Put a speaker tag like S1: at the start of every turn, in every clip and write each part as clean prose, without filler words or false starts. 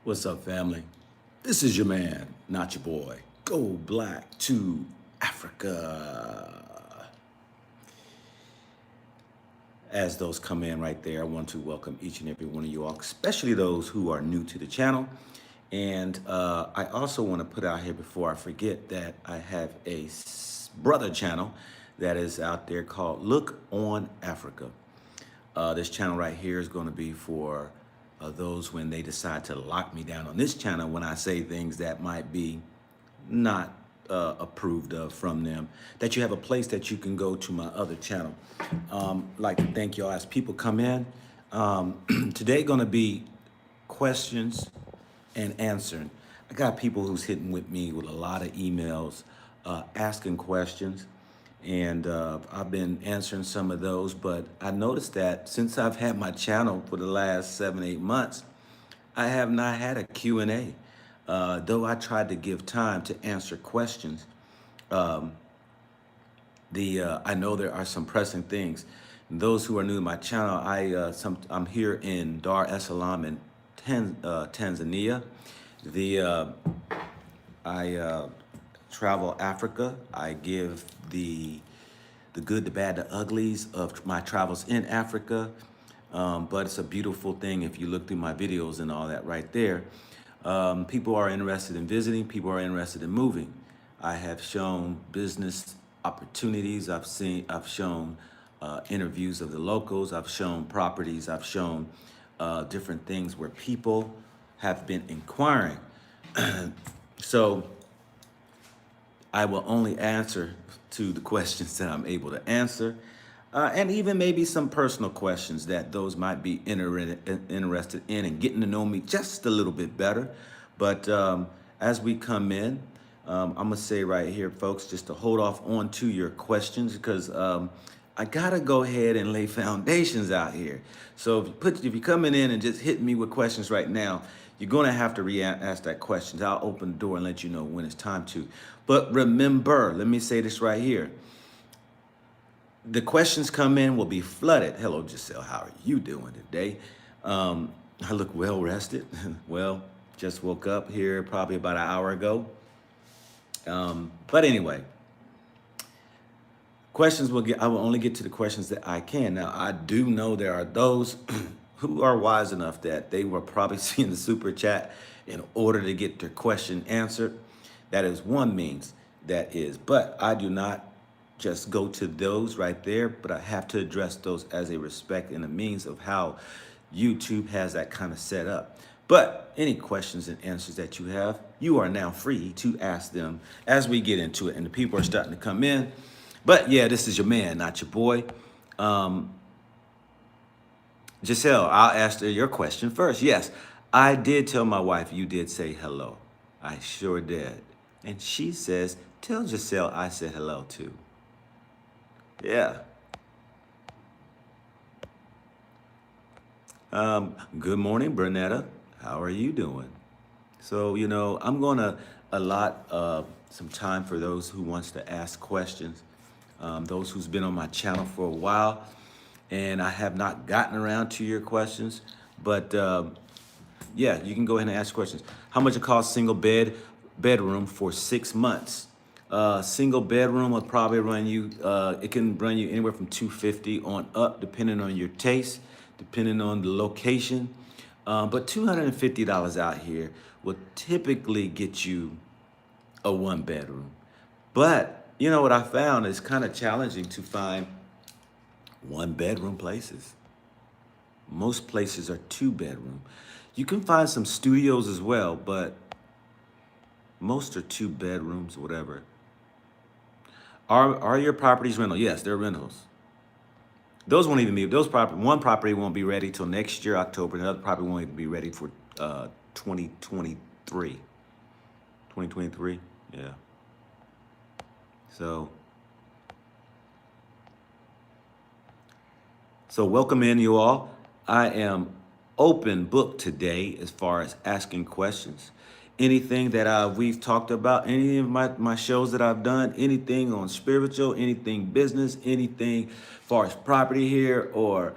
S1: What's up, family? This is your man, not your boy. Go Black to Africa. As those come in right there, I want to welcome each and every one of you all, especially those who are new to the channel. And I also want to put out here before I forget that I have a brother channel that is out there called Look on Africa. This channel right here is going to be for those when they decide to lock me down on this channel when I say things that might be not approved of from them, that you have a place that you can go to my other channel. Like to thank y'all as people come in. Today going to be questions and answering. I got people who's hitting with me with a lot of emails asking questions. And I've been answering some of those, but I noticed that since I've had my channel for the last 7-8 months, I have not had a Q&A. Though I tried to give time to answer questions, I know there are some pressing things. Those who are new to my channel, I'm here in Dar es Salaam in Tanzania. I travel Africa. I give the good, the bad, the uglies of my travels in Africa. But it's a beautiful thing if you look through my videos and all that right there. People are interested in visiting. People are interested in moving. I have shown business opportunities. I've shown interviews of the locals. I've shown properties. I've shown different things where people have been inquiring. So I will only answer to the questions that I'm able to answer, and even maybe some personal questions that those might be interested in and getting to know me just a little bit better. But as we come in, I'm gonna say right here, folks, just to hold off on to your questions because I gotta go ahead and lay foundations out here. So if you're coming in and just hitting me with questions right now, you're gonna have to ask that question. I'll open the door and let you know when it's time to. But remember, let me say this right here. The questions come in will be flooded. Hello, Giselle, how are you doing today? I look well rested. Well, just woke up here probably about an hour ago. But anyway, questions I will only get to the questions that I can. Now, I do know there are those who are wise enough that they were probably seeing the super chat in order to get their question answered. That is one means that is, but I do not just go to those right there, but I have to address those as a respect and a means of how YouTube has that kind of set up. But any questions and answers that you have, you are now free to ask them as we get into it. And the people are starting to come in. But yeah, this is your man, not your boy. Giselle, I'll ask your question first. Yes, I did tell my wife you did say hello. I sure did. And she says, tell Giselle I said hello too. Yeah. Good morning, Bernetta. How are you doing? So, you know, I'm going to allot some time for those who wants to ask questions, those who's been on my channel for a while, and I have not gotten around to your questions, but yeah, you can go ahead and ask questions. How much it costs single bedroom for 6 months? Single bedroom will probably run you, it can run you anywhere from $250 on up, depending on your taste, depending on the location. But $250 out here will typically get you a 1-bedroom. But you know what I found is kind of challenging to find 1-bedroom places. Most places are 2-bedroom. You can find some studios as well, but most are 2 bedrooms, whatever. Are your properties rental? Yes, they're rentals. Those won't even be, one property won't be ready till next year, October. Another property won't even be ready for 2023. 2023, yeah. So welcome in, you all. I am open book today as far as asking questions. Anything that we've talked about, any of my shows that I've done, anything on spiritual, anything business, anything as far as property here, or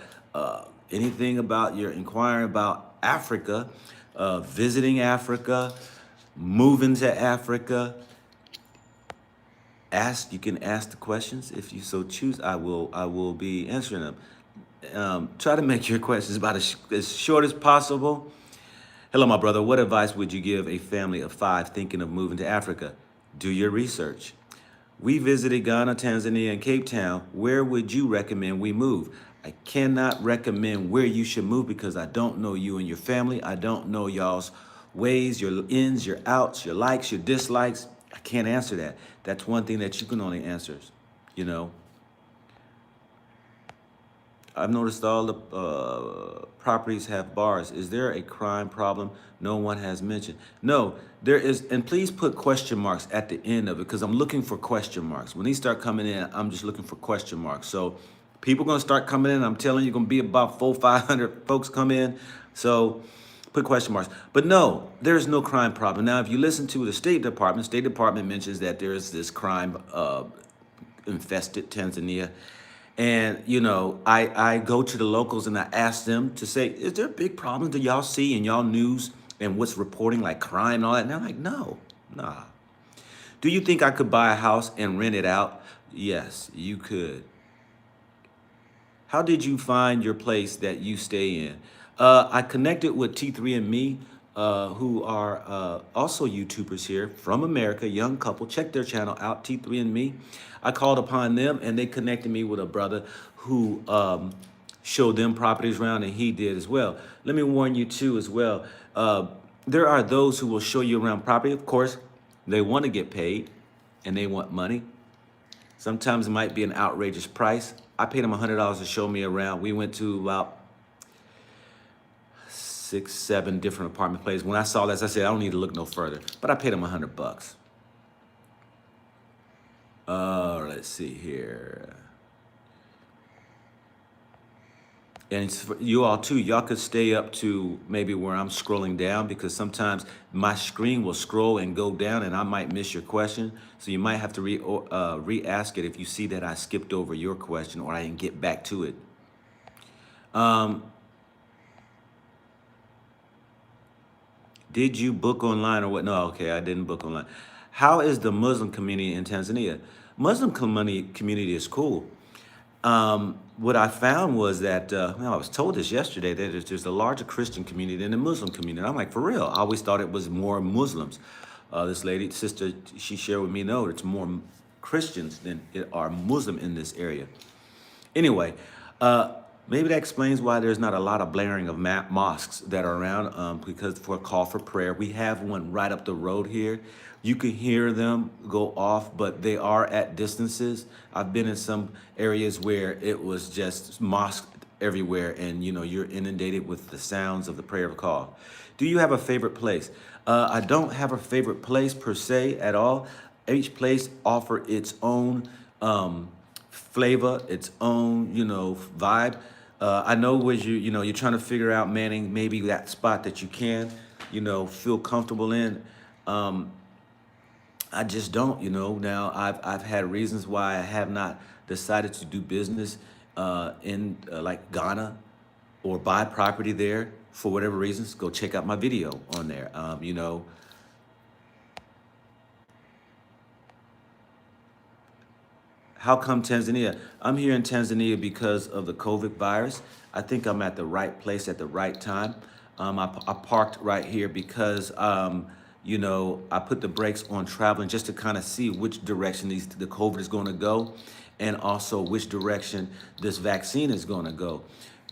S1: anything about you're inquiring about Africa, visiting Africa, moving to Africa. You can ask the questions if you so choose. I will be answering them. Try to make your questions about as short as possible. Hello, my brother. What advice would you give a family of 5 thinking of moving to Africa? Do your research. We visited Ghana, Tanzania, and Cape Town. Where would you recommend we move? I cannot recommend where you should move because I don't know you and your family. I don't know y'all's ways, your ins, your outs, your likes, your dislikes. I can't answer that. That's one thing that you can only answer, you know. I've noticed all the properties have bars. Is there a crime problem no one has mentioned? No, there is, and please put question marks at the end of it because I'm looking for question marks. When these start coming in, I'm just looking for question marks. So people gonna start coming in. I'm telling you, gonna be about 400-500 folks come in. So put question marks. But no, there's no crime problem. Now, if you listen to the State Department mentions that there is this crime infested Tanzania. And, you know, I go to the locals and I ask them to say, is there big problems that y'all see in y'all news and what's reporting like crime and all that? And they're like, no, nah. Do you think I could buy a house and rent it out? Yes, you could. How did you find your place that you stay in? I connected with T3andMe, who are also YouTubers here from America, young couple. Check their channel out, T3andMe. I called upon them and they connected me with a brother who showed them properties around, and he did as well. Let me warn you too as well. There are those who will show you around property. Of course, they want to get paid and they want money. Sometimes it might be an outrageous price. I paid them $100 to show me around. We went to about 6, 7 different apartment places. When I saw this, I said, I don't need to look no further. But I paid them $100. Let's see here. And for you all too, y'all could stay up to maybe where I'm scrolling down because sometimes my screen will scroll and go down and I might miss your question. So you might have to re-ask it if you see that I skipped over your question or I didn't get back to it. Did you book online or what? No, okay, I didn't book online. How is the Muslim community in Tanzania? Muslim community is cool. What I found was that, I was told this yesterday, that there's a larger Christian community than the Muslim community. I'm like, for real? I always thought it was more Muslims. This lady, sister, she shared with me, no, it's more Christians than it are Muslim in this area. Anyway, maybe that explains why there's not a lot of blaring of mosques that are around, because for a call for prayer, we have one right up the road here. You can hear them go off, but they are at distances. I've been in some areas where it was just mosque everywhere and, you know, you're inundated with the sounds of the prayer call. Do you have a favorite place? I don't have a favorite place per se at all. Each place offer its own flavor, its own, you know, vibe. I know where you're trying to figure out, Manning, maybe that spot that you can, you know, feel comfortable in. I just don't, you know. Now I've had reasons why I have not decided to do business in like Ghana or buy property there for whatever reasons. Go check out my video on there. You know. How come Tanzania? I'm here in Tanzania because of the COVID virus. I think I'm at the right place at the right time. I parked right here because you know, I put the brakes on traveling just to kind of see which direction the COVID is going to go and also which direction this vaccine is going to go.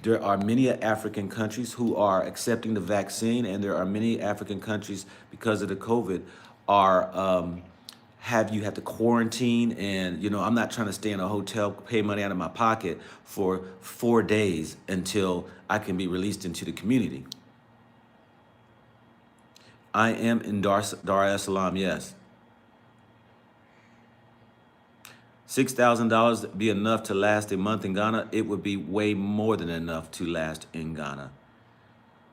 S1: There are many African countries who are accepting the vaccine, and there are many African countries, because of the COVID, are you have to quarantine. And, you know, I'm not trying to stay in a hotel, pay money out of my pocket for 4 days until I can be released into the community. I am in Dar es Salaam, yes. $6,000 be enough to last a month in Ghana? It would be way more than enough to last in Ghana.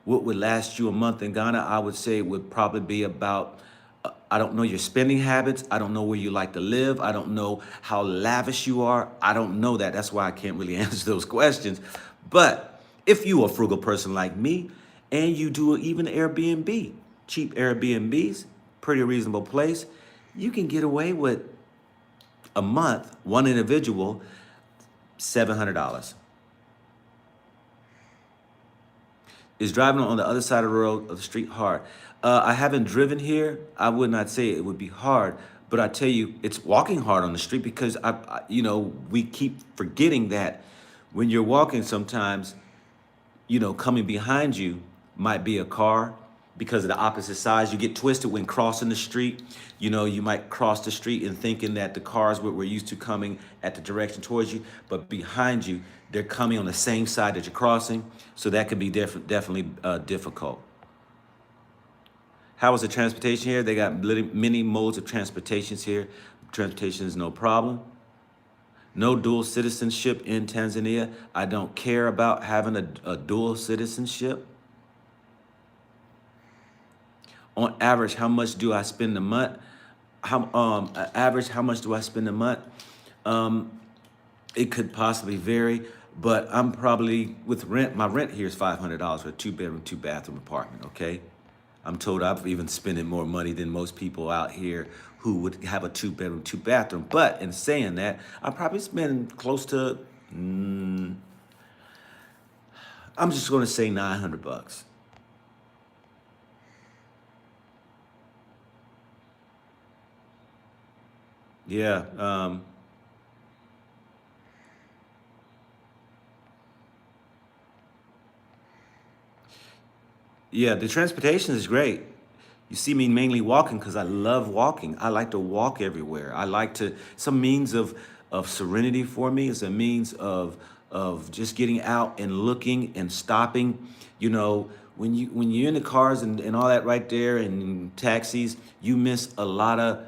S1: What would last you a month in Ghana? I would say it would probably be about, I don't know your spending habits. I don't know where you like to live. I don't know how lavish you are. I don't know that. That's why I can't really answer those questions. But if you're a frugal person like me, And you do even Airbnb, cheap Airbnbs, pretty reasonable place. You can get away with a month, one individual, $700. Is driving on the other side of the road of the street hard? I haven't driven here. I would not say it would be hard, but I tell you, it's walking hard on the street because we keep forgetting that when you're walking sometimes, coming behind you might be a car because of the opposite sides. You get twisted when crossing the street. You might cross the street and thinking that the cars we're used to coming at the direction towards you, but behind you, they're coming on the same side that you're crossing. So that could be definitely difficult. How is the transportation here? They got many modes of transportations here. Transportation is no problem. No dual citizenship in Tanzania. I don't care about having a dual citizenship. On average, how much do I spend a month? How much do I spend a month? It could possibly vary, but I'm probably with rent. My rent here is $500 for a 2-bedroom, 2-bathroom apartment. Okay, I'm told I'm even spending more money than most people out here who would have a 2-bedroom, 2-bathroom. But in saying that, I probably spend close to, I'm just going to say $900. Yeah. Yeah, the transportation is great. You see me mainly walking because I love walking. I like to walk everywhere. I like to, some means of serenity for me. It's a means of just getting out and looking and stopping. When you're in the cars and all that right there and taxis, you miss a lot of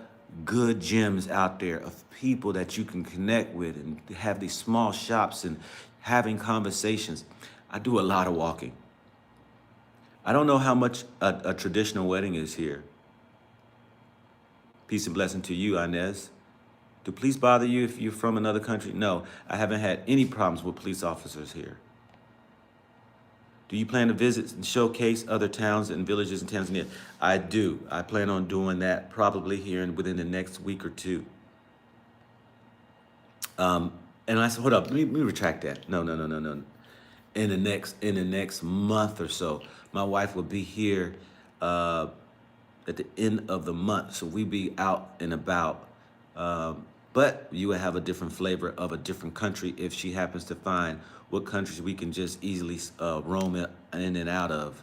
S1: good gems out there of people that you can connect with and have these small shops and having conversations. I do a lot of walking. I don't know how much a traditional wedding is here. Peace and blessing to you, Inez. Do police bother you if you're from another country? No, I haven't had any problems with police officers here. Do you plan to visit and showcase other towns and villages in Tanzania? I do. I plan on doing that probably here within the next week or two. And I said, hold up, let me retract that. No, no, no, no, no. In the next month or so, my wife will be here at the end of the month, so we be out and about. But you would have a different flavor of a different country if she happens to find what countries we can just easily roam in and out of.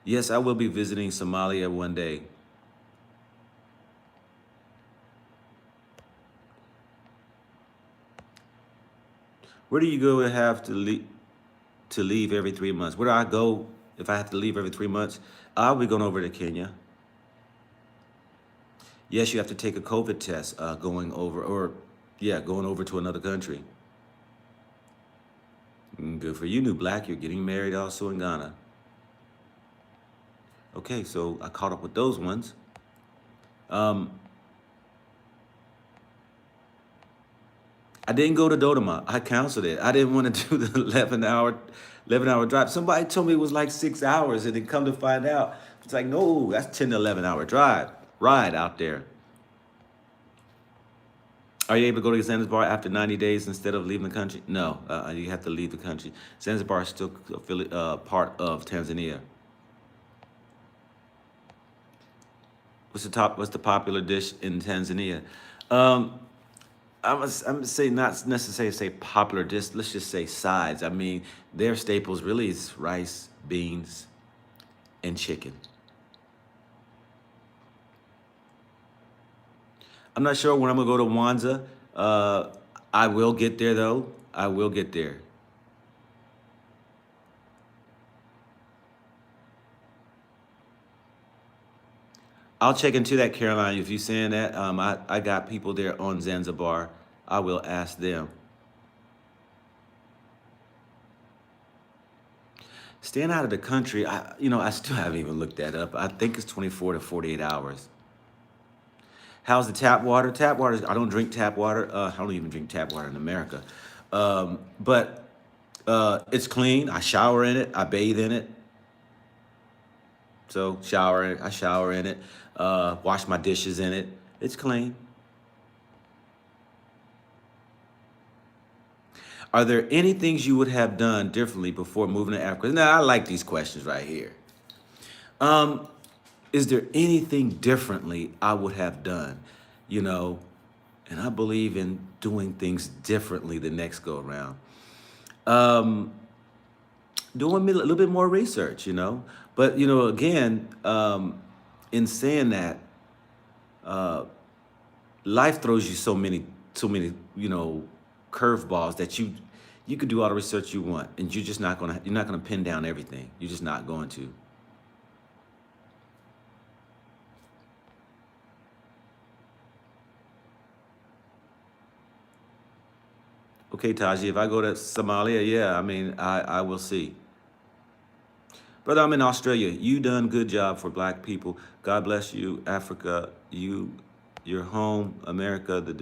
S1: Yes, I will be visiting Somalia one day. Where do you go to have to leave every 3 months? Where do I go if I have to leave every 3 months? I'll be going over to Kenya. Yes, you have to take a COVID test going over, going over to another country. Good for you, New Black. You're getting married also in Ghana. Okay, so I caught up with those ones. I didn't go to Dodoma. I canceled it. I didn't want to do the 11-hour drive. Somebody told me it was like 6 hours, and then come to find out, it's like, no, that's 10 to 11-hour ride out there. Are you able to go to Zanzibar after 90 days instead of leaving the country? No, you have to leave the country. Zanzibar is still part of Tanzania. What's the popular dish in Tanzania? I'm say not necessarily say popular dish. Let's just say sides. I mean, their staples really is rice, beans, and chicken. I'm not sure when I'm gonna go to Wanza. I will get there though. I will get there. I'll check into that, Caroline. If you're saying that, I got people there on Zanzibar. I will ask them. Staying out of the country, I still haven't even looked that up. I think it's 24 to 48 hours. How's the tap water? Tap water, I don't drink tap water. I don't even drink tap water in America. But It's clean. I shower in it. I bathe in it. So I shower in it. Wash my dishes in it. It's clean. Are there any things you would have done differently before moving to Africa? Now, I like these questions right here. Is there anything differently I would have done? You know, and I believe in doing things differently the next go around. Doing a little bit more research, you know. But, you know, again, in saying that, life throws you so many, you know, curveballs that you could do all the research you want, and you're not gonna pin down everything. You're just not going to. Okay, Taji, if I go to Somalia, yeah, I mean, I will see. Brother, I'm in Australia. You done good job for black people. God bless you, Africa. Your home, America. The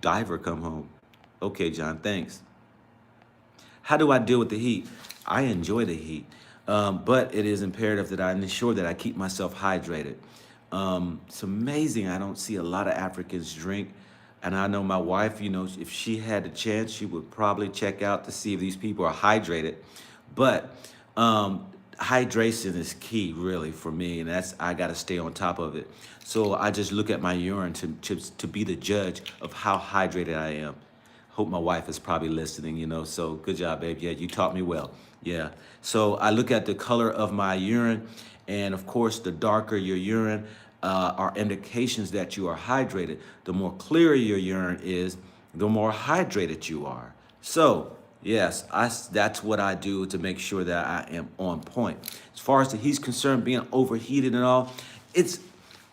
S1: diver come home. Okay, John, thanks. How do I deal with the heat? I enjoy the heat, but it is imperative that I ensure that I keep myself hydrated. It's amazing. I don't see a lot of Africans drink. And I know my wife, you know, if she had the chance, she would probably check out to see if these people are hydrated. But hydration is key, really, for me, and I got to stay on top of it. So I just look at my urine to be the judge of how hydrated I am. Hope my wife is probably listening, you know. So good job, babe. Yeah, you taught me well. Yeah. So I look at the color of my urine, and of course, the darker your urine are indications that you are hydrated. The more clear your urine is, the more hydrated you are. So yes, that's what I do to make sure that I am on point. As far as the heat's concerned, being overheated and all, it's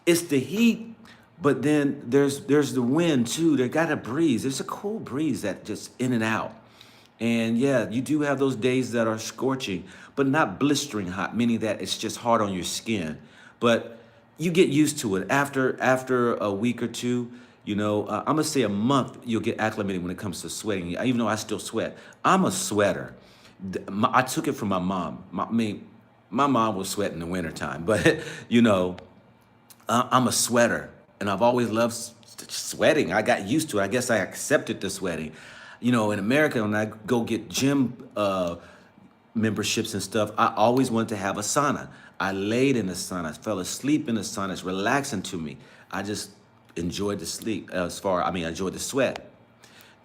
S1: the heat, but then there's the wind too. They got a breeze. There's a cool breeze that just in and out. And yeah, you do have those days that are scorching, but not blistering hot, meaning that it's just hard on your skin. But you get used to it after a week or two. You know, I'm gonna say a month, you'll get acclimated when it comes to sweating. Even though I still sweat, I'm a sweater. I took it from my mom. My mom was sweating in the wintertime, but you know, I'm a sweater, and I've always loved sweating. I got used to it. I guess I accepted the sweating. You know, in America, when I go get gym memberships and stuff, I always wanted to have a sauna. I laid in the sauna, I fell asleep in the sauna. It's relaxing to me. I just enjoyed the sleep I enjoyed the sweat.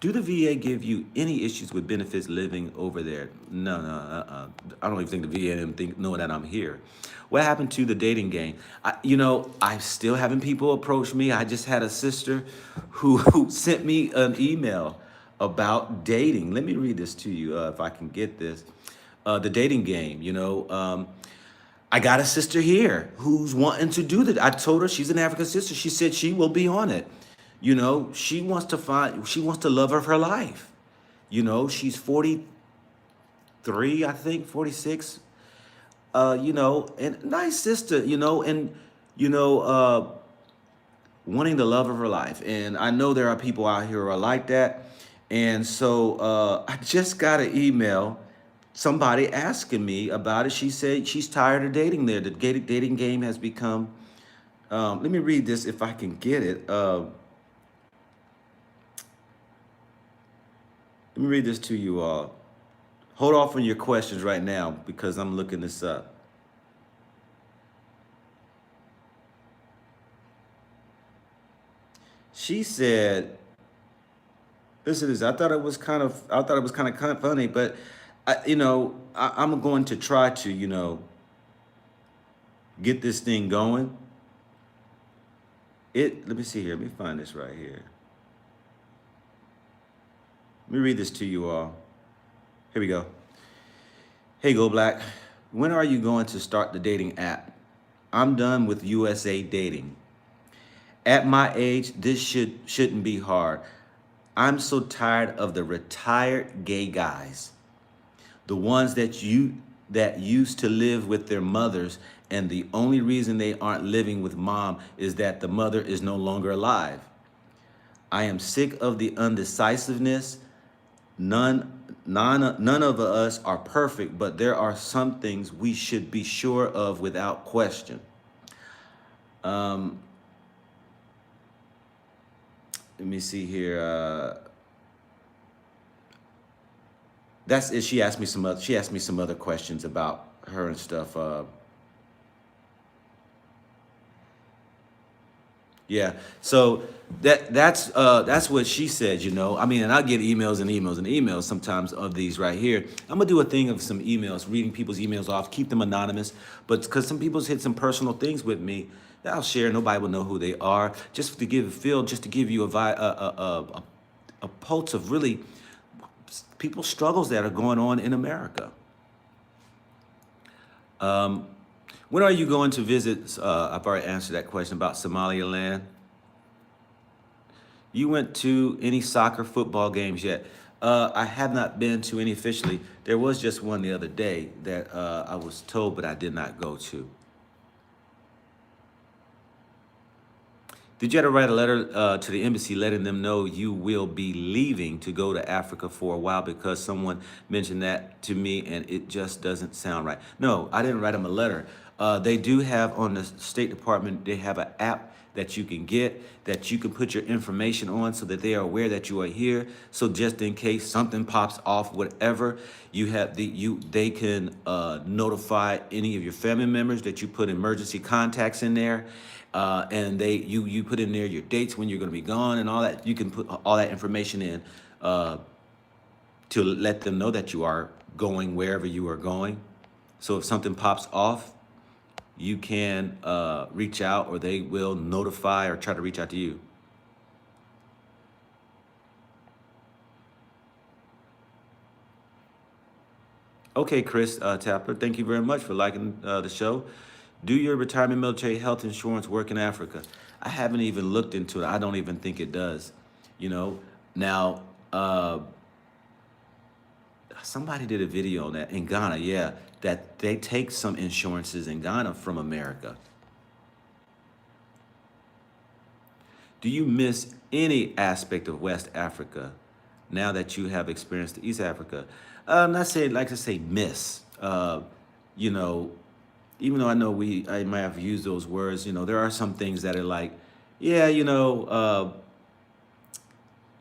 S1: Do the VA give you any issues with benefits living over there? No, I don't even think the VA didn't know that I'm here. What happened to the dating game? I'm still having people approach me. I just had a sister who sent me an email about dating. Let me read this to you if I can get this. The dating game, I got a sister here who's wanting to do that. I told her she's an African sister. She said she will be on it. She wants to love of her life. She's 43, I think, 46. And nice sister, wanting the love of her life. And I know there are people out here who are like that. And so I just got an email, somebody asking me about it. She said she's tired of dating there. The dating game has become, let me read this if I can get it. Let me read this to you all. Hold off on your questions right now because I'm looking this up. She said, listen to this. I thought it was kind of funny, but I'm going to try to, get this thing going. Let me see here. Let me find this right here. Let me read this to you all. Here we go. Hey, Go Black. When are you going to start the dating app? I'm done with USA dating. At my age, this shouldn't be hard. I'm so tired of the retired gay guys. The ones that used to live with their mothers, and the only reason they aren't living with mom is that the mother is no longer alive. I am sick of the undecisiveness. None of us are perfect, but there are some things we should be sure of without question. Um, Let me see here. That's it. She asked me some other. She asked me some other questions about her and stuff. Yeah. So that's what she said, you know. I mean, and I get emails and emails and emails sometimes of these right here. I'm gonna do a thing of some emails, reading people's emails off, keep them anonymous. But because some people's hit some personal things with me that I'll share, nobody will know who they are. Just to give a feel, just to give you a pulse of really people's struggles that are going on in America. When are you going to visit? I've already answered that question about Somaliland. You went to any soccer, football games yet? I have not been to any officially. There was just one the other day that I was told, but I did not go to. Did you have to write a letter to the embassy letting them know you will be leaving to go to Africa for a while because someone mentioned that to me and it just doesn't sound right? No, I didn't write them a letter. They do have on the State Department, they have an app that you can get that you can put your information on so that they are aware that you are here. So just in case something pops off, whatever, they can notify any of your family members that you put emergency contacts in there. And you put in there your dates when you're going to be gone and all that. You can put all that information in to let them know that you are going wherever you are going. So if something pops off, you can reach out, or they will notify or try to reach out to you. Okay, Chris Tapper, thank you very much for liking the show. Do your retirement military health insurance work in Africa? I haven't even looked into it. I don't even think it does. You know, now, somebody did a video on that in Ghana, yeah, that they take some insurances in Ghana from America. Do you miss any aspect of West Africa now that you have experienced East Africa? I'm not saying, like to say miss, you know, even though I know I might have used those words, you know, there are some things that are like, yeah, you know,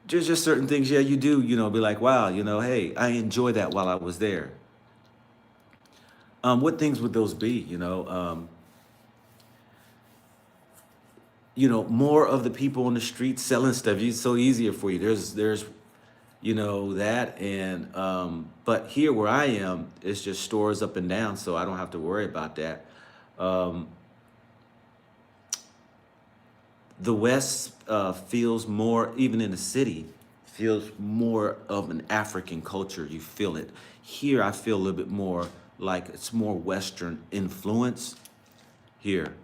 S1: just certain things, yeah, you do, you know, be like, wow, you know, hey, I enjoyed that while I was there. What things would those be, more of the people on the street selling stuff. It's so easier for you. There's, that. And, but here where I am, it's just stores up and down. So I don't have to worry about that. The West feels more, even in the city, feels more of an African culture. You feel it. Here, I feel a little bit more like it's more Western influence here.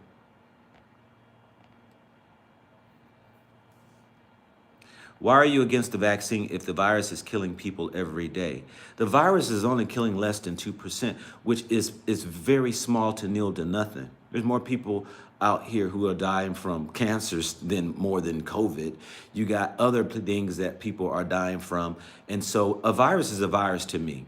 S1: Why are you against the vaccine if the virus is killing people every day? The virus is only killing less than 2%, which is very small to nil to nothing. There's more people out here who are dying from cancers more than COVID. You got other things that people are dying from. And so a virus is a virus to me.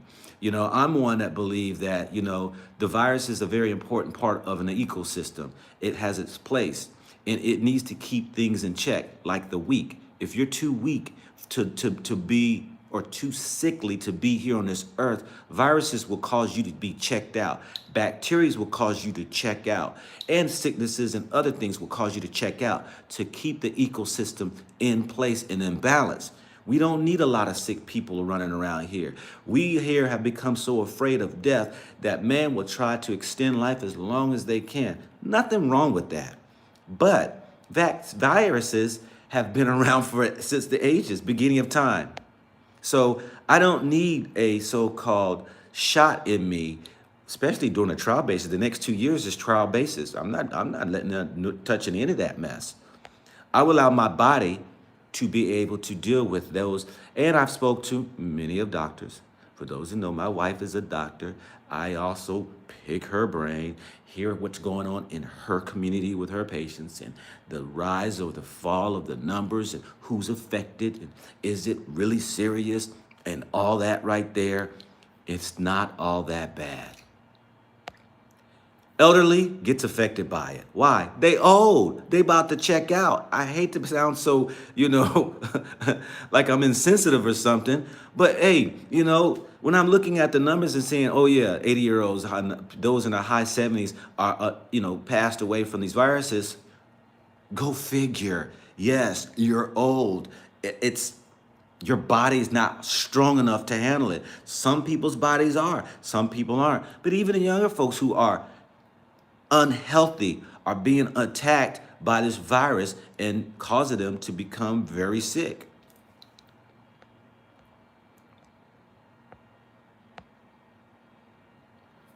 S1: I'm one that believe that, the virus is a very important part of an ecosystem. It has its place and it needs to keep things in check, like the weak. If you're too weak to be, or too sickly to be here on this earth, viruses will cause you to be checked out. Bacteria will cause you to check out. And sicknesses and other things will cause you to check out to keep the ecosystem in place and in balance. We don't need a lot of sick people running around here. We here have become so afraid of death that man will try to extend life as long as they can. Nothing wrong with that. But viruses have been around since the ages, beginning of time. So I don't need a so-called shot in me, especially during a trial basis. The next 2 years is trial basis. I'm not touching any of that mess. I will allow my body to be able to deal with those. And I've spoke to many of doctors. For those who know, my wife is a doctor. I also pick her brain, hear what's going on in her community with her patients, and the rise or the fall of the numbers and who's affected, and is it really serious? and all that right there, it's not all that bad. Elderly gets affected by it. Why? They old. They about to check out. I hate to sound so, like I'm insensitive or something, but hey, when I'm looking at the numbers and saying, oh yeah, 80-year-olds, those in their high 70s are, passed away from these viruses. Go figure. Yes, you're old. It's your body's not strong enough to handle it. Some people's bodies are, some people aren't. But even the younger folks who are unhealthy are being attacked by this virus and causing them to become very sick.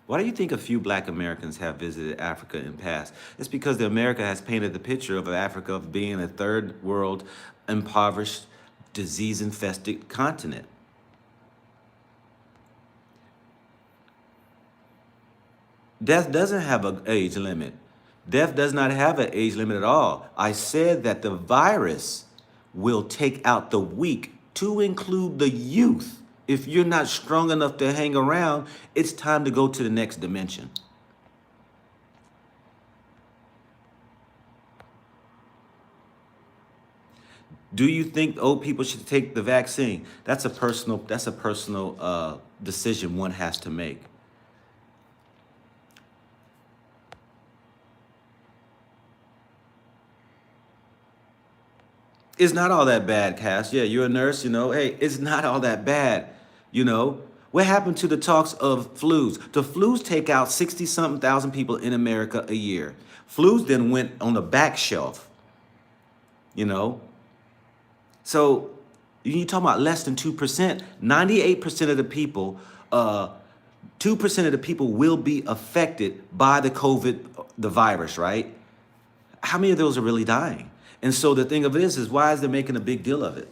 S1: Why do you think a few Black Americans have visited Africa in the past? It's because the America has painted the picture of Africa of being a third world, impoverished, disease-infested continent. Death doesn't have an age limit. Death does not have an age limit at all. I said that the virus will take out the weak, to include the youth. If you're not strong enough to hang around, it's time to go to the next dimension. Do you think old people should take the vaccine? That's a personal decision one has to make. It's not all that bad, Cass. Yeah, you're a nurse, hey, it's not all that bad, What happened to the talks of flus? The flus take out 60-something thousand people in America a year. Flus then went on the back shelf, So you talking about less than 2%, 98% of the people, 2% of the people will be affected by the virus, right? How many of those are really dying? And so the thing of it is why is they making a big deal of it?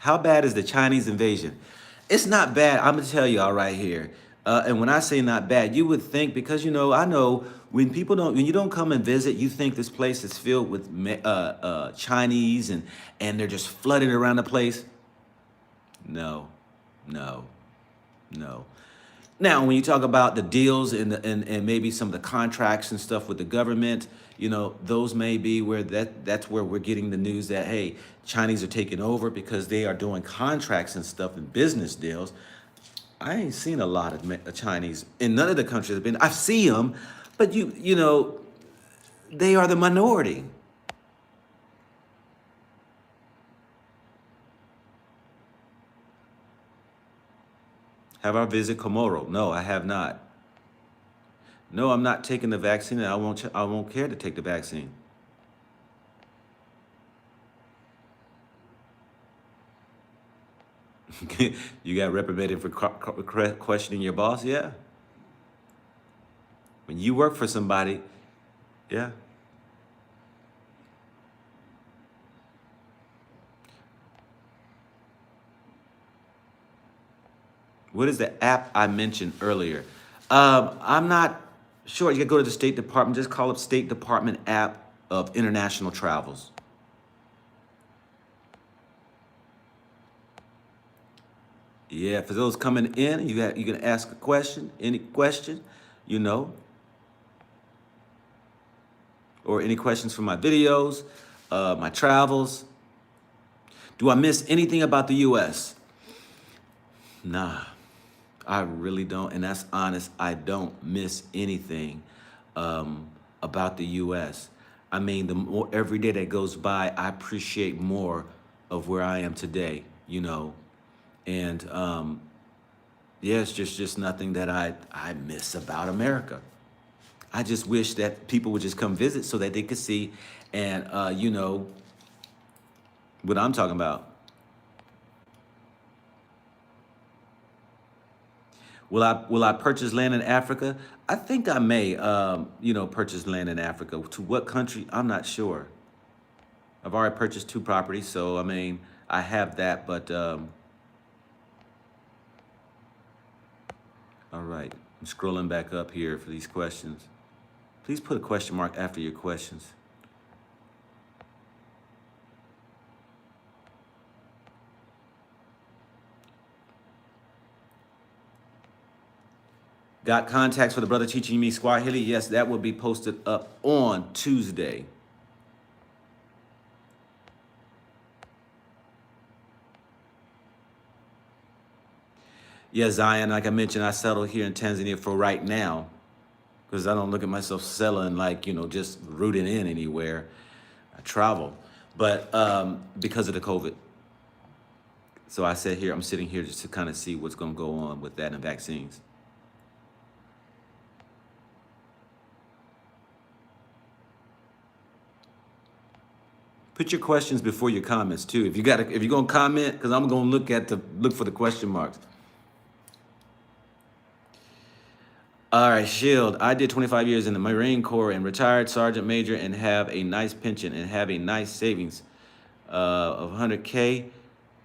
S1: How bad is the Chinese invasion? It's not bad. I'm gonna tell y'all right here. And when I say not bad, you would think, because I know when you don't come and visit, you think this place is filled with Chinese and they're just flooded around the place. No, no, no. Now, when you talk about the deals and maybe some of the contracts and stuff with the government, those may be where that's where we're getting the news that, hey, Chinese are taking over because they are doing contracts and stuff and business deals. I ain't seen a lot of Chinese in none of the countries I've been. I see them, but they are the minority. Have I visited Komoro? No, I have not. No, I'm not taking the vaccine, and I won't care to take the vaccine. You got reprimanded for questioning your boss? Yeah. When you work for somebody, yeah. What is the app I mentioned earlier? I'm not sure. You can go to the State Department. Just call up State Department app of international travels. Yeah, for those coming in, you can ask a question, any question, or any questions from my videos, my travels. Do I miss anything about the U.S.? Nah, I really don't, and that's honest. I don't miss anything about the U.S. I mean, the more every day that goes by, I appreciate more of where I am today, and yeah, it's just nothing that I miss about America. I just wish that people would just come visit so that they could see, and what I'm talking about. Will I purchase land in Africa? I think I may, purchase land in Africa. To what country? I'm not sure. I've already purchased 2 properties, so I mean, I have that. But all right, I'm scrolling back up here for these questions. Please put a question mark after your questions. Got contacts for the brother teaching me Swahili? Yes, that will be posted up on Tuesday. Yeah, Zion, like I mentioned, I settled here in Tanzania for right now because I don't look at myself selling like, just rooting in anywhere. I travel, but because of the COVID. So I'm sitting here just to kind of see what's going to go on with that and vaccines. Put your questions before your comments too. If you're gonna comment, because I'm gonna look for the question marks. All right, Shield. I did 25 years in the Marine Corps and retired sergeant major and have a nice pension and have a nice savings of 100K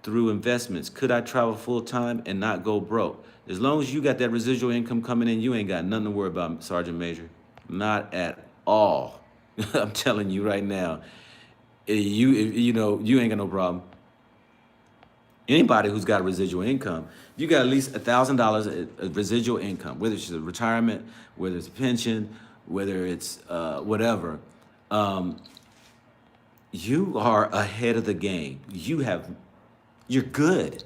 S1: through investments. Could I travel full time and not go broke? As long as you got that residual income coming in, you ain't got nothing to worry about, Sergeant Major. Not at all. I'm telling you right now. You ain't got no problem. Anybody who's got a residual income, you got at least $1,000 of residual income, whether it's a retirement, whether it's a pension, whether it's whatever. You are ahead of the game. You're good.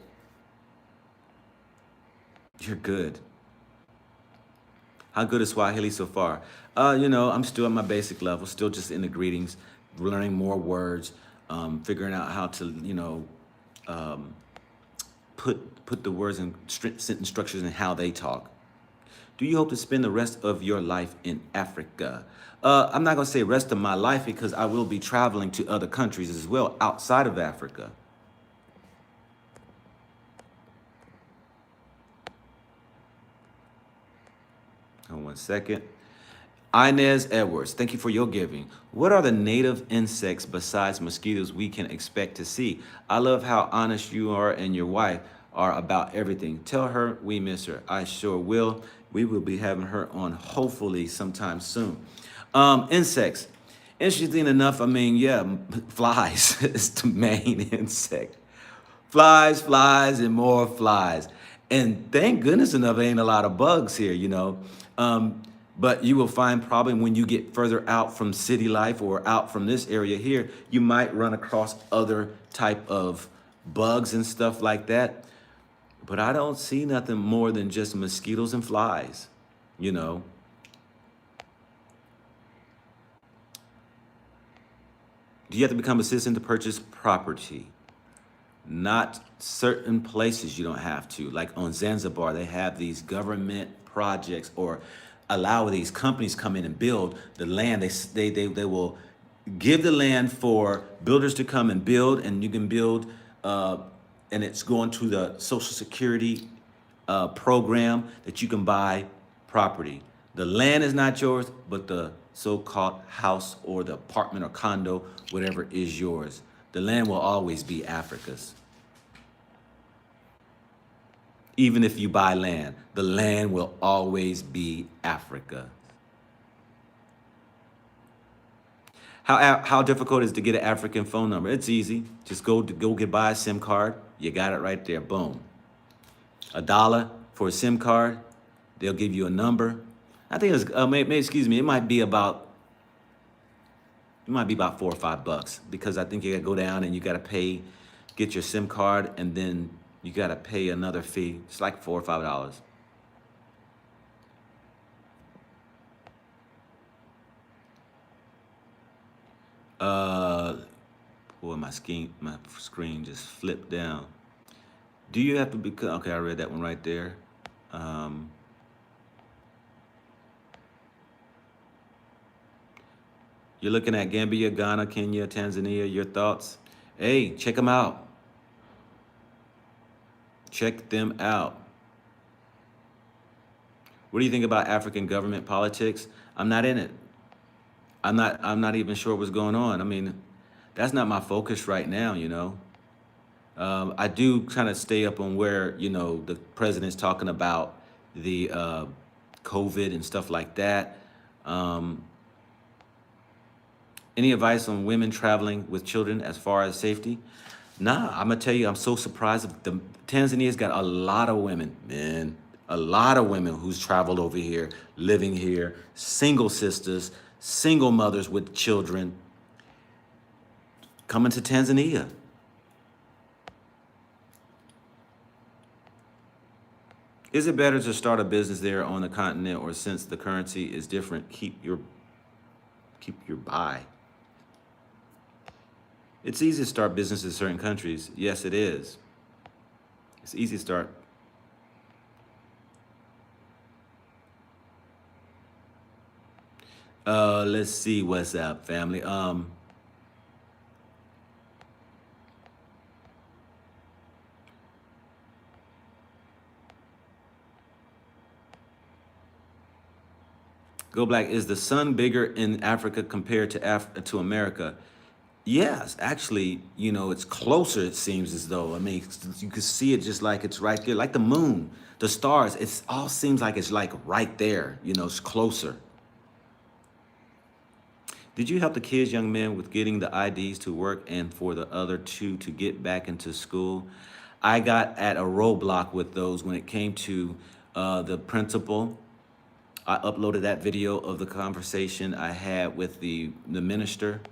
S1: You're good. How good is Swahili so far? I'm still at my basic level, still just in the greetings, learning more words, figuring out how to, put the words in sentence structures and how they talk. Do you hope to spend the rest of your life in Africa? I'm not going to say rest of my life because I will be traveling to other countries as well outside of Africa. Hold on 1 second. Inez Edwards, thank you for your giving. What are the native insects besides mosquitoes we can expect to see? I love how honest you are and your wife are about everything. Tell her we miss her. I sure will. We will be having her on hopefully sometime soon. Insects. Interesting enough, flies is the main insect. Flies, and more flies. And thank goodness enough, ain't a lot of bugs here. But you will find probably when you get further out from city life or out from this area here, you might run across other type of bugs and stuff like that. But I don't see nothing more than just mosquitoes and flies, Do you have to become a citizen to purchase property? Not certain places you don't have to. Like on Zanzibar, they have these government projects or allow these companies come in and build the land. They will give the land for builders to come and build, and you can build, and it's going to the Social Security program that you can buy property. The land is not yours, but the so-called house or the apartment or condo, whatever is yours. The land will always be Africa's. Even if you buy land, the land will always be Africa. How difficult is it to get an African phone number? It's easy. Just go buy a SIM card. You got it right there. Boom. $1 for a SIM card. They'll give you a number. I think it's it might be about $4 or $5 because I think you gotta go down and you gotta pay, get your SIM card, and then you gotta pay another fee. It's like $4 or $5. Boy, my screen just flipped down. Do you have to be, okay, I read that one right there. You're looking at Gambia, Ghana, Kenya, Tanzania, your thoughts? Hey, check them out. Check them out. What do you think about African government politics? I'm not in it. I'm not even sure what's going on. That's not my focus right now, I do kind of stay up on where, the president's talking about the COVID and stuff like that. Any advice on women traveling with children as far as safety? Nah, I'm gonna tell you, I'm so surprised. Tanzania's got a lot of women, man. A lot of women who's traveled over here, living here, single sisters, single mothers with children, coming to Tanzania. Is it better to start a business there on the continent, or since the currency is different, keep your buy? It's easy to start businesses in certain countries. Yes, it is. It's easy to start. Let's see what's up, family. Go Black, is the sun bigger in Africa compared to America? Yes, actually, you know, it's closer, it seems as though. I mean, you can see it just like it's right there, like the moon, the stars. It all seems like it's like right there, you know, it's closer. Did you help the kids, young men, with getting the IDs to work and for the other two to get back into school? I got at a roadblock with those when it came to the principal. I uploaded that video of the conversation I had with the minister.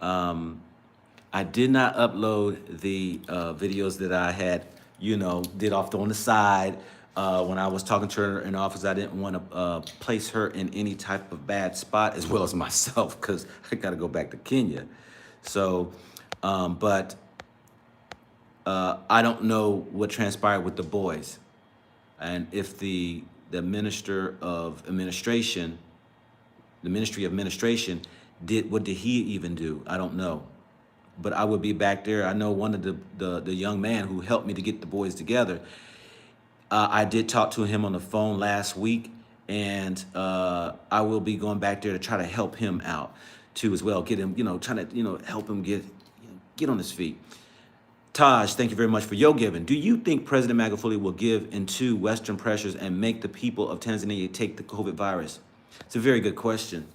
S1: I did not upload the videos that I had, you know, did off on the side when I was talking to her in office. I didn't want to place her in any type of bad spot, as well as myself, because I got to go back to Kenya. So, but I don't know what transpired with the boys, and if the Minister of Administration, the Ministry of Administration, what did he even do? I don't know. But I would be back there. I know one of the young man who helped me to get the boys together. I did talk to him on the phone last week, and I will be going back there to try to help him out too as well. Get him, you know, trying to, you know, help him get on his feet. Taj, thank you very much for your giving. Do you think President Magufuli will give into Western pressures and make the people of Tanzania take the COVID virus? It's a very good question.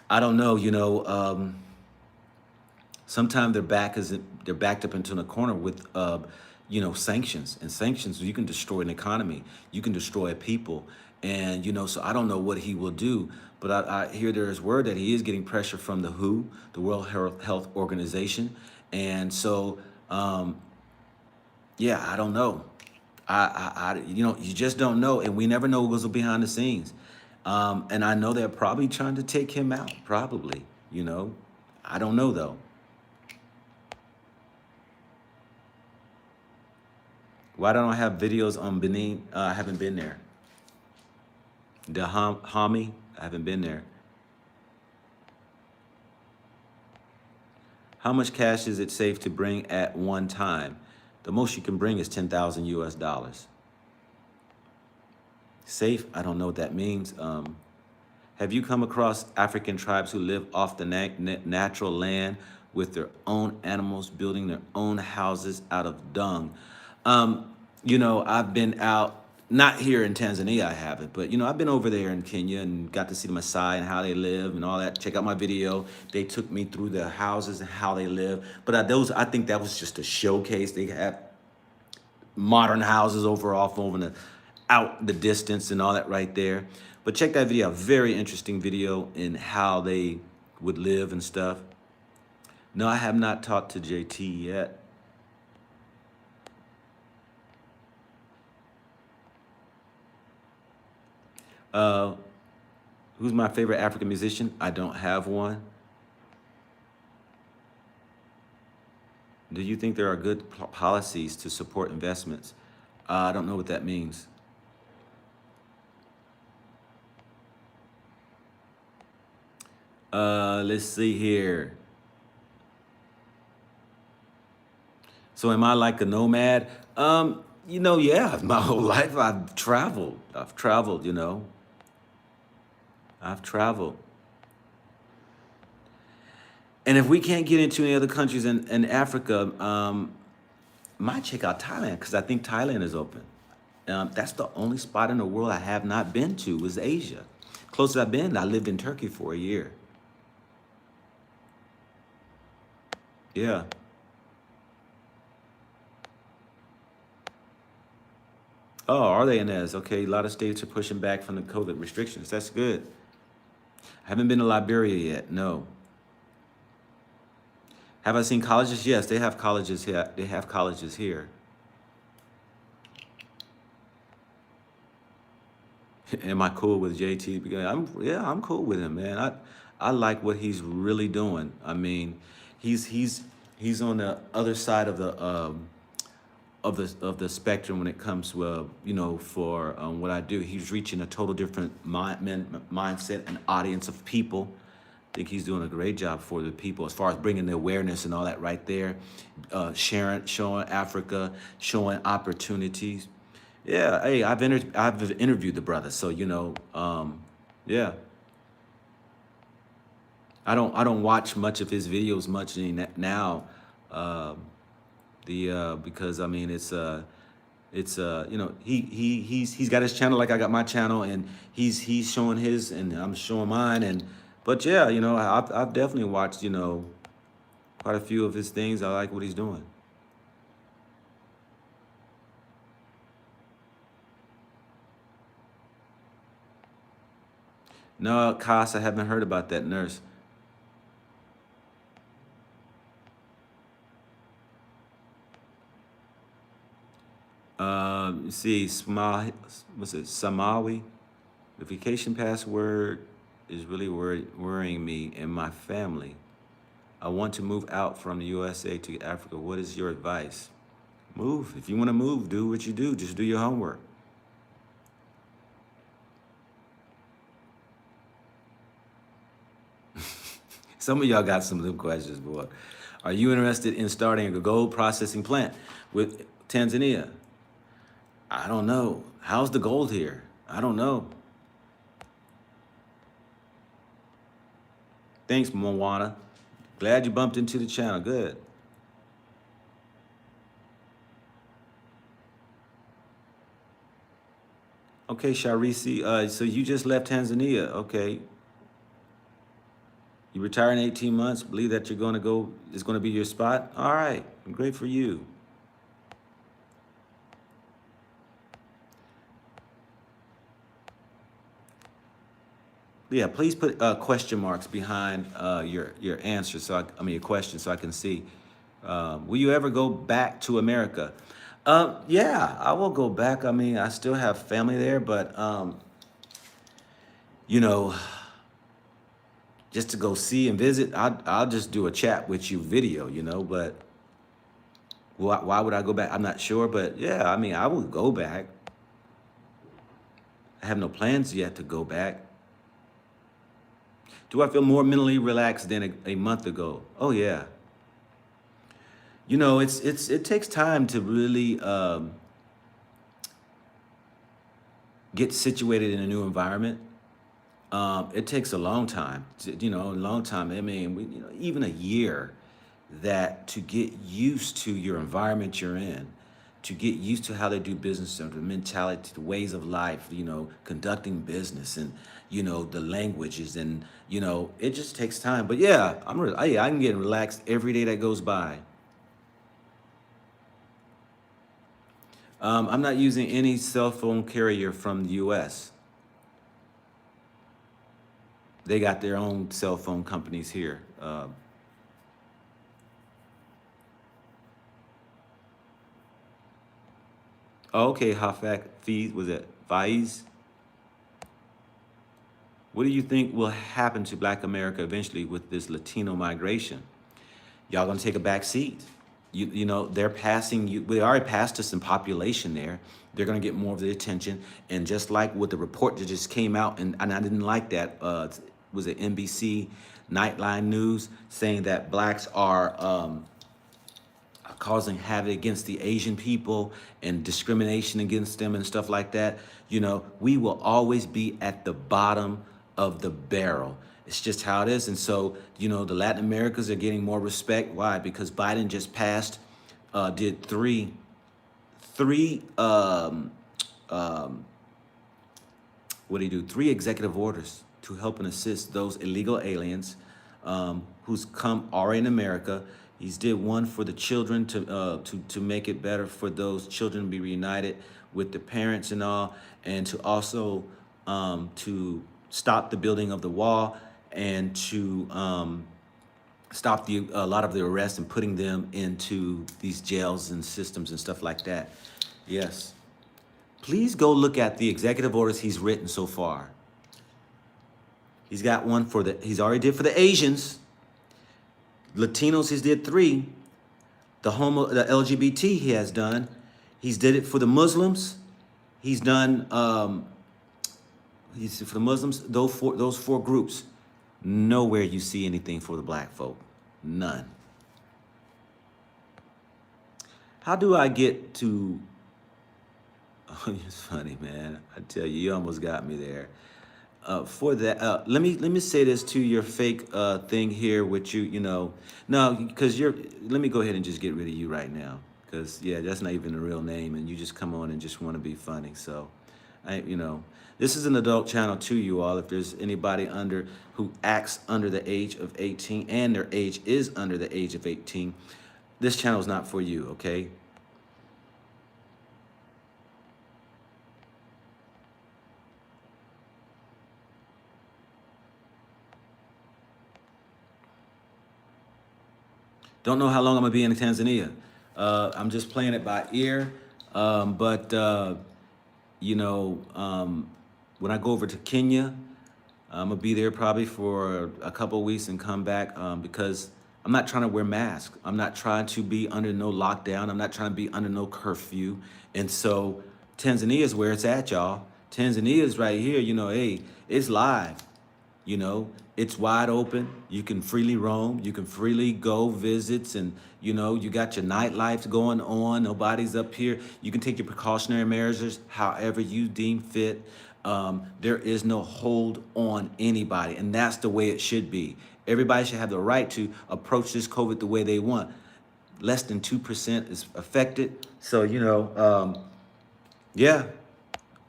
S1: I don't know, you know, sometimes they're backed up into a corner with, you know, sanctions. And sanctions, you can destroy an economy. You can destroy a people. And, you know, so I don't know what he will do. But I hear there is word that he is getting pressure from the WHO, the World Health Organization. And so, yeah, I don't know. You know, you just don't know. And we never know what goes behind the scenes. And I know they're probably trying to take him out, probably, you know. I don't know, though. Why don't I have videos on Benin? I haven't been there. Dahomey, I haven't been there. How much cash is it safe to bring at one time? The most you can bring is 10,000 US dollars. Safe, I don't know what that means. Have you come across African tribes who live off the natural land with their own animals, building their own houses out of dung? You know, I've been out, not here in Tanzania, I haven't, but, you know, I've been over there in Kenya and got to see the Maasai and how they live and all that. Check out my video. They took me through their houses and how they live. But I think that was just a showcase. They have modern houses over out the distance and all that right there. But check that video out. Very interesting video in how they would live and stuff. No, I have not talked to JT yet. Who's my favorite African musician? I don't have one. Do you think there are good policies to support investments? I don't know what that means. Let's see here. So am I like a nomad? You know, yeah, my whole life I've traveled, you know. I've traveled. And if we can't get into any other countries in Africa, might check out Thailand, because I think Thailand is open. That's the only spot in the world I have not been to is Asia. Closest I've been, I lived in Turkey for a year. Yeah. Oh, are they in this? Okay, a lot of states are pushing back from the COVID restrictions. That's good. I haven't been to Liberia yet. No. Have I seen colleges? Yes, they have colleges here. They have colleges here. Am I cool with JT? Because I'm cool with him, man. I like what he's really doing. I mean, he's on the other side of the spectrum when it comes to for what I do. He's reaching a total different mindset and audience of people. I think he's doing a great job for the people as far as bringing the awareness and all that right there, showing Africa, showing opportunities. Yeah, hey, I've interviewed the brother, so yeah. I don't watch much of his videos much now, because I mean he's got his channel like I got my channel, and he's showing his and I'm showing mine, and but yeah, I've definitely watched quite a few of his things. I like what he's doing. No, Cas, I haven't heard about that nurse. You see, what's it, Samawi? The vacation password is really worrying me and my family. I want to move out from the USA to Africa. What is your advice? Move. If you want to move, do what you do. Just do your homework. Some of y'all got some of them questions, boy. Are you interested in starting a gold processing plant with Tanzania? I don't know. How's the gold here? I don't know. Thanks, Moana. Glad you bumped into the channel. Good. Okay, Sharisi. So you just left Tanzania. Okay. You retire in 18 months. Believe that you're going to go, it's going to be your spot. All right. Great for you. Yeah, please put question marks behind your answer, I mean your question, so I can see. Will you ever go back to America? Yeah, I will go back. I mean, I still have family there, but you know, just to go see and visit, I'll just do a chat with you video, But why would I go back? I'm not sure, but yeah, I mean, I will go back. I have no plans yet to go back. Do I feel more mentally relaxed than a month ago? Oh yeah. It takes time to really get situated in a new environment. It takes a long time, a long time. I mean, even a year to get used to your environment you're in, to get used to how they do business, and the mentality, the ways of life, conducting business, and the languages, and it just takes time. But yeah, I'm getting relaxed every day that goes by. I'm not using any cell phone carrier from the U.S. They got their own cell phone companies here. Okay, Hafak Fees, was it Faiz? What do you think will happen to Black America eventually with this Latino migration? Y'all gonna take a back seat. They're passing you. We already passed us in population there. They're gonna get more of the attention. And just like with the report that just came out, and I didn't like that. Was it NBC Nightline News saying that blacks are causing havoc against the Asian people and discrimination against them and stuff like that. We will always be at the bottom of the barrel. It's just how it is. And so, the Latin Americans are getting more respect. Why? Because Biden just passed, did three what did he do? 3 executive orders to help and assist those illegal aliens who's come are in America. He's did one for the children to make it better for those children to be reunited with the parents and all, and to also to stop the building of the wall and to stop a lot of the arrests and putting them into these jails and systems and stuff like that. Yes. Please go look at the executive orders he's written so far. He's got one he's already did for the Asians. Latinos, he's did 3. The LGBT he has done. He's did it for the Muslims. He's done, he's for the Muslims, those 4 groups. Nowhere you see anything for the black folk. None. How do I get to... Oh, it's funny, man. I tell you, you almost got me there. For that, let me say this to your fake thing here, which no, because let me go ahead and just get rid of you right now, because yeah, that's not even a real name, and you just come on and just want to be funny. So, this is an adult channel to you all. If there's anybody who acts under the age of 18 and their age is under the age of 18, this channel is not for you, okay? Don't know how long I'm gonna be in Tanzania. I'm just playing it by ear. But when I go over to Kenya, I'm gonna be there probably for a couple of weeks and come back because I'm not trying to wear masks. I'm not trying to be under no lockdown. I'm not trying to be under no curfew. And so Tanzania is where it's at, y'all. Tanzania is right here. Hey, it's live. It's wide open. You can freely roam. You can freely go visits, and you got your nightlife going on. Nobody's up here. You can take your precautionary measures however you deem fit. There is no hold on anybody, and that's the way it should be. Everybody should have the right to approach this COVID the way they want. Less than 2% is affected, so yeah.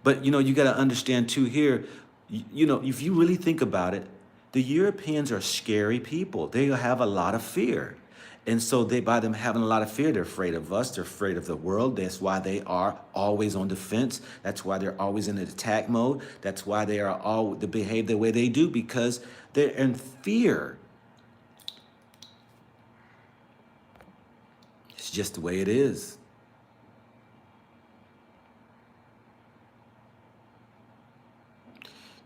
S1: But you got to understand too here. If you really think about it, the Europeans are scary people. They have a lot of fear. And so by them having a lot of fear, they're afraid of us. They're afraid of the world. That's why they are always on defense. That's why they're always in an attack mode. That's why they behave the way they do, because they're in fear. It's just the way it is.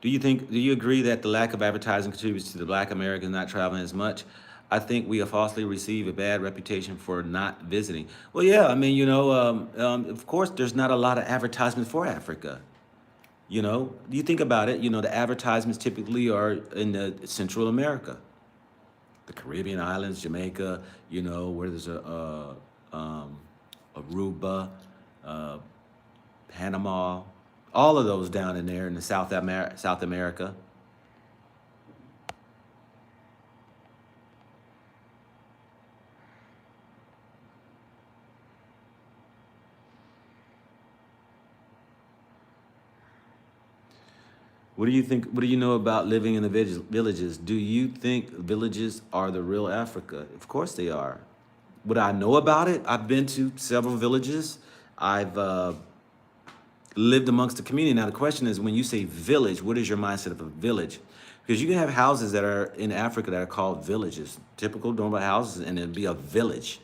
S1: Do you agree that the lack of advertising contributes to the Black Americans not traveling as much? I think we have falsely received a bad reputation for not visiting. Well, yeah, of course, there's not a lot of advertisements for Africa. You think about it, the advertisements typically are in Central America, the Caribbean islands, Jamaica, where there's Aruba, Panama, all of those down in there in the South America. What do you think? What do you know about living in the villages? Do you think villages are the real Africa? Of course they are. What I know about it, I've been to several villages. I've lived amongst the community. Now the question is, when you say village, what is your mindset of a village? Because you can have houses that are in Africa that are called villages, typical normal houses, and it'd be a village.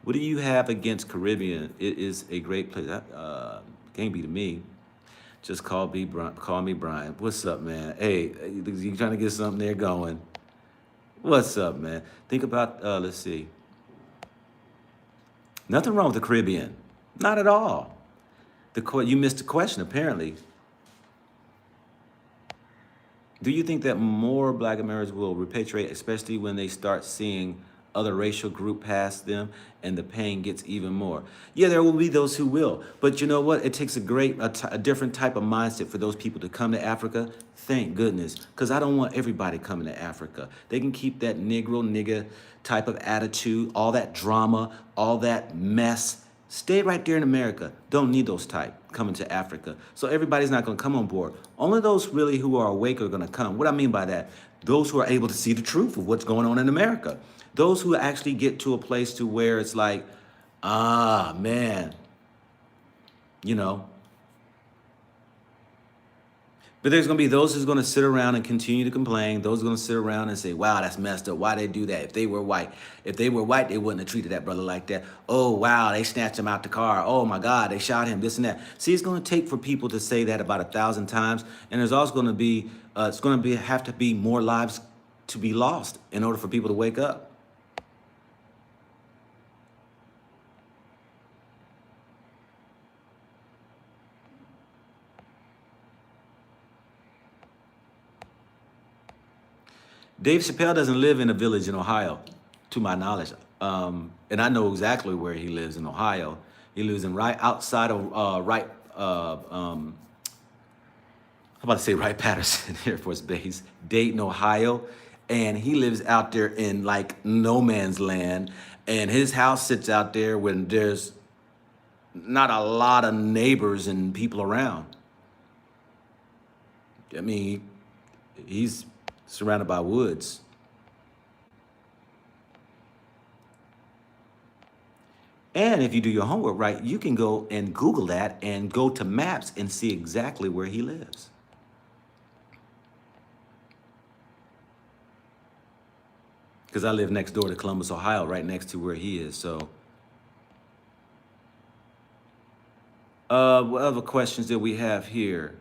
S1: What do you have against Caribbean? It is a great place. Can't be to me. Just call me Brian. What's up, man? Hey, you trying to get something there going? What's up, man? Think about, let's see. Nothing wrong with the Caribbean. Not at all. You missed the question, apparently. Do you think that more Black Americans will repatriate, especially when they start seeing other racial group past them and the pain gets even more? Yeah, there will be those who will. But you know what? It takes a different type of mindset for those people to come to Africa. Thank goodness. Because I don't want everybody coming to Africa. They can keep that nigga type of attitude, all that drama, all that mess Stay right there in America. Don't need those type coming to Africa. So everybody's not going to come on board. Only those really who are awake are going to come. What I mean by that, those who are able to see the truth of what's going on in America. Those who actually get to a place to where it's like, ah, man, you know. But there's going to be those who's going to sit around and continue to complain. Those are going to sit around and say, wow, that's messed up. Why they do that? If they were white, they wouldn't have treated that brother like that. Oh, wow, they snatched him out the car. Oh, my God, they shot him, this and that. See, it's going to take for people to say that about 1,000 times. And there's also going to be, have to be more lives to be lost in order for people to wake up. Dave Chappelle doesn't live in a village in Ohio, to my knowledge. And I know exactly where he lives in Ohio. He lives in right outside of I'm about to say Wright Patterson Air Force Base, Dayton, Ohio. And he lives out there in like no man's land. And his house sits out there when there's not a lot of neighbors and people around. I mean, he's surrounded by woods. And if you do your homework right, you can go and Google that and go to maps and see exactly where he lives. Because I live next door to Columbus, Ohio, right next to where he is. So, what other questions did we have here?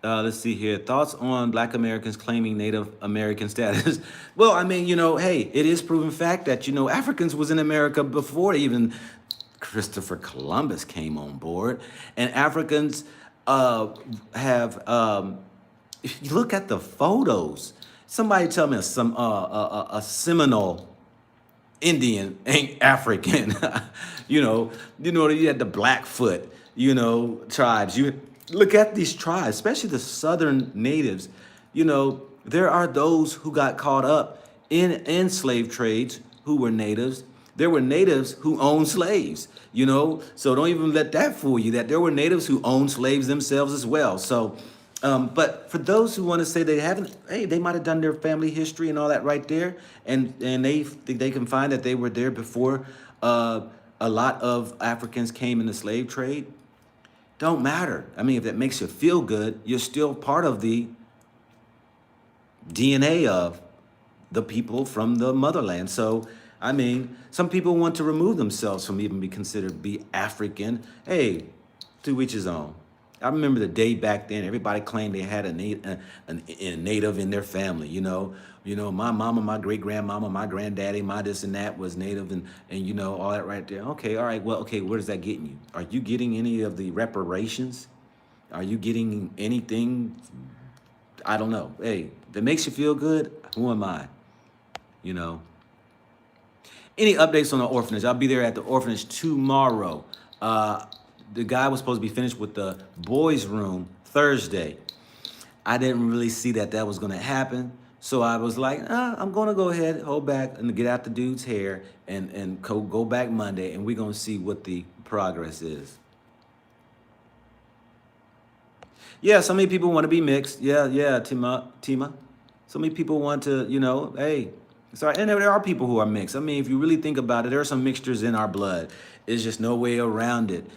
S1: Let's see here. Thoughts on Black Americans claiming Native American status? Well, I mean, hey, it is proven fact that, Africans was in America before even Christopher Columbus came on board. And Africans have, if you look at the photos, somebody tell me a Seminole Indian ain't African. You had the Blackfoot, tribes. You look at these tribes, especially the southern natives. There are those who got caught up in slave trades who were natives. There were natives who owned slaves, so don't even let that fool you, that there were natives who owned slaves themselves as well. So, but for those who want to say they haven't, hey, they might have done their family history and all that right there, and they can find that they were there before a lot of Africans came in the slave trade. Don't matter. I mean, if that makes you feel good, you're still part of the DNA of the people from the motherland. So, I mean, some people want to remove themselves from even be considered be African. Hey, to each his own. I remember the day back then, everybody claimed they had a native in their family, my mama, my great grandmama, my granddaddy, my this and that was native and all that right there. Okay, all right, well, okay, where does that get you? Are you getting any of the reparations? Are you getting anything? I don't know. Hey, if it makes you feel good, who am I? Any updates on the orphanage? I'll be there at the orphanage tomorrow. The guy was supposed to be finished with the boys' room Thursday. I didn't really see that was going to happen. So I was like, I'm going to go ahead, hold back, and get out the dude's hair and go back Monday, and we're going to see what the progress is. Yeah, so many people want to be mixed. Yeah, Tima. So many people want to, hey, sorry. And there are people who are mixed. I mean, if you really think about it, there are some mixtures in our blood. There's just no way around it,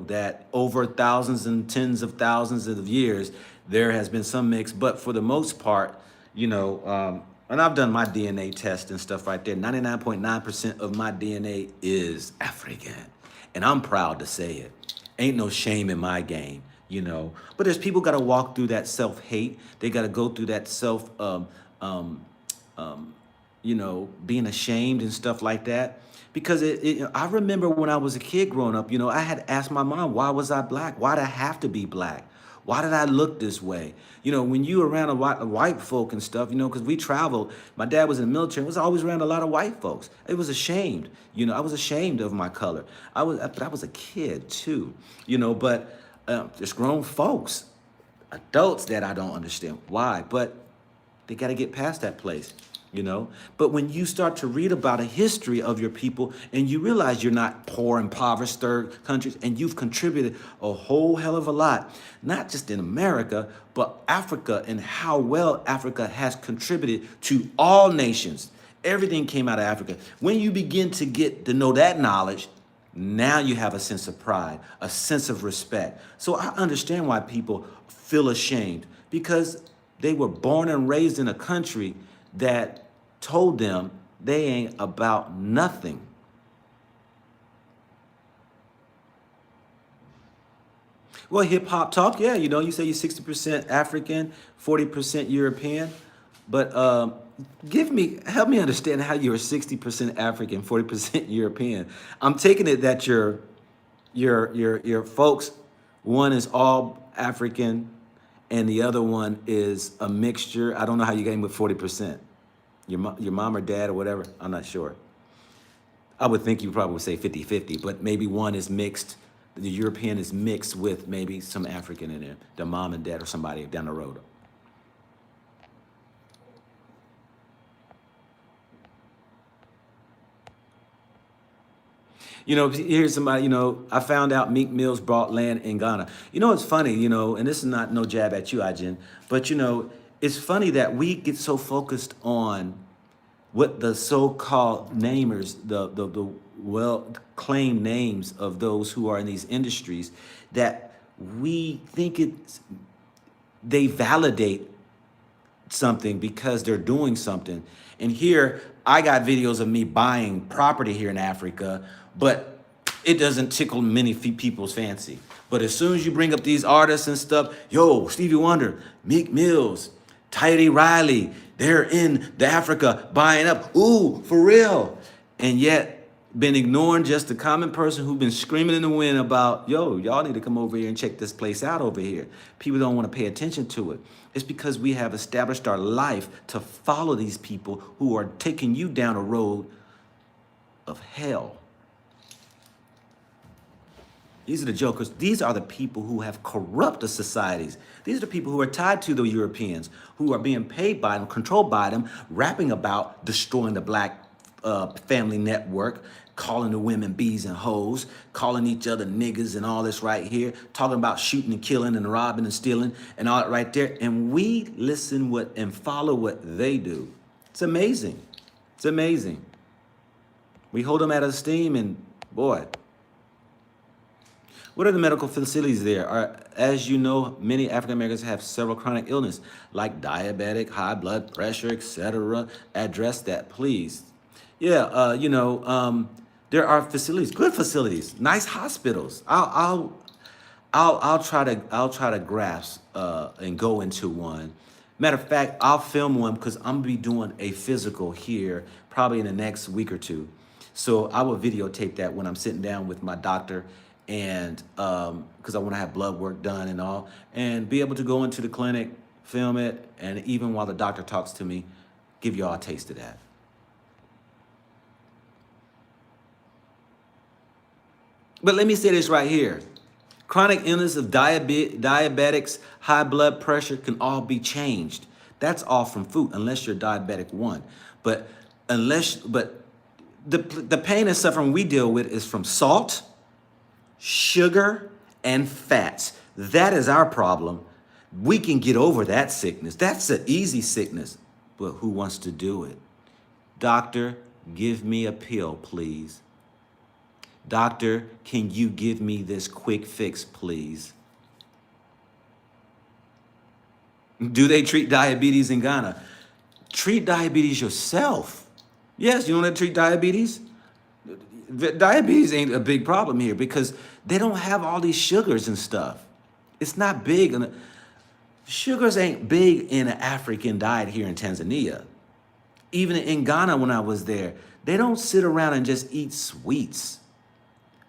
S1: that over thousands and tens of thousands of years, there has been some mix. But for the most part, and I've done my DNA test and stuff right there. 99.9% of my DNA is African. And I'm proud to say it. Ain't no shame in my game, But there's people got to walk through that self-hate. They got to go through that being ashamed and stuff like that. Because I remember when I was a kid growing up, I had asked my mom, why was I black? Why'd I have to be black? Why did I look this way? You know, when you around white folk and stuff, you know, because we traveled, my dad was in the military, was always around a lot of white folks. It was ashamed, you know, I was ashamed of my color. But I was a kid too, you know, but there's grown folks, adults that I don't understand why, but they got to get past that place, you know. But when you start to read about a history of your people and you realize you're not poor, impoverished third countries, and you've contributed a whole hell of a lot, not just in America, but Africa, and how well Africa has contributed to all nations. Everything came out of Africa. When you begin to get to know that knowledge, now you have a sense of pride, a sense of respect. So I understand why people feel ashamed, because they were born and raised in a country that told them they ain't about nothing. Well, hip hop talk, yeah, you know, you say you're 60% African, 40% European, but help me understand how you're 60% African, 40% European. I'm taking it that your folks, one is all African, and the other one is a mixture. I don't know how you came with 40%. Your mom or dad or whatever, I'm not sure. I would think you probably would say 50-50, but maybe one is mixed. The European is mixed with maybe some African in there, the mom and dad or somebody down the road. You know, here's somebody, you know, I found out Meek Mills bought land in Ghana. You know, it's funny, you know, and this is not no jab at you, Ajin, but, you know, it's funny that we get so focused on what the so-called namers, the well-claimed names of those who are in these industries, that we think they validate something because they're doing something. And here, I got videos of me buying property here in Africa, but it doesn't tickle many people's fancy. But as soon as you bring up these artists and stuff, yo, Stevie Wonder, Meek Mills, Tyree Riley, they're in the Africa buying up. Ooh, for real. And yet, been ignoring just the common person who's been screaming in the wind about, yo, y'all need to come over here and check this place out over here. People don't want to pay attention to it. It's because we have established our life to follow these people who are taking you down a road of hell. These are the jokers. These are the people who have corrupted societies. These are the people who are tied to the Europeans, who are being paid by them, controlled by them, rapping about destroying the black family network, calling the women bees and hoes, calling each other niggas and all this right here, talking about shooting and killing and robbing and stealing and all that right there. And we listen and follow what they do. It's amazing. It's amazing. We hold them at esteem, and boy. What are the medical facilities there? As you know, many African Americans have several chronic illness like diabetic, high blood pressure, etc. Address that, please. Yeah, you know, there are facilities, good facilities, nice hospitals. I'll try to grasp and go into one. Matter of fact, I'll film one because I'm gonna be doing a physical here probably in the next week or two. So I will videotape that when I'm sitting down with my doctor, and because I want to have blood work done and all, and be able to go into the clinic, film it, and even while the doctor talks to me, give you all a taste of that. But let me say this right here. Chronic illness of diabetics, high blood pressure can all be changed. That's all from food, unless you're diabetic 1. But the pain and suffering we deal with is from salt, sugar, and fats. That is our problem. We can get over that sickness. That's an easy sickness. But who wants to do it? Doctor, give me a pill, please. Doctor, can you give me this quick fix, please? Do they treat diabetes in Ghana? Treat diabetes yourself. Yes, you don't have to treat diabetes. Diabetes ain't a big problem here because they don't have all these sugars and stuff. It's not big. Sugars ain't big in an African diet here in Tanzania. Even in Ghana when I was there, they don't sit around and just eat sweets.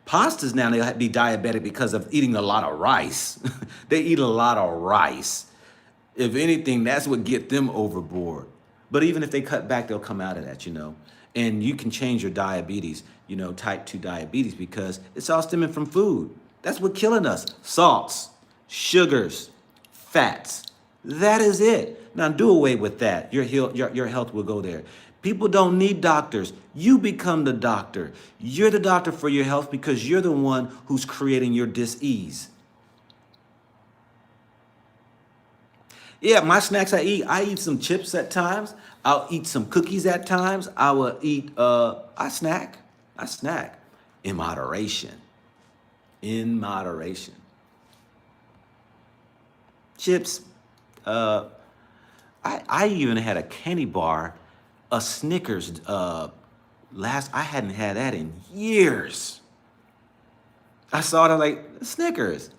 S1: Pastas now, they be diabetic because of eating a lot of rice. They eat a lot of rice. If anything, that's what get them overboard. But even if they cut back, they'll come out of that, you know. And you can change your diabetes, you know, type 2 diabetes, because it's all stemming from food. That's what killing us. Salts, sugars, fats. That is it. Now do away with that. Your health will go there. People don't need doctors. You become the doctor. You're the doctor for your health because you're the one who's creating your dis-ease. Yeah, my snacks I eat some chips at times. I'll eat some cookies at times. I will eat, I snack. I snack in moderation. In moderation. Chips, I even had a candy bar, a Snickers, I hadn't had that in years. I saw it, I'm like, Snickers.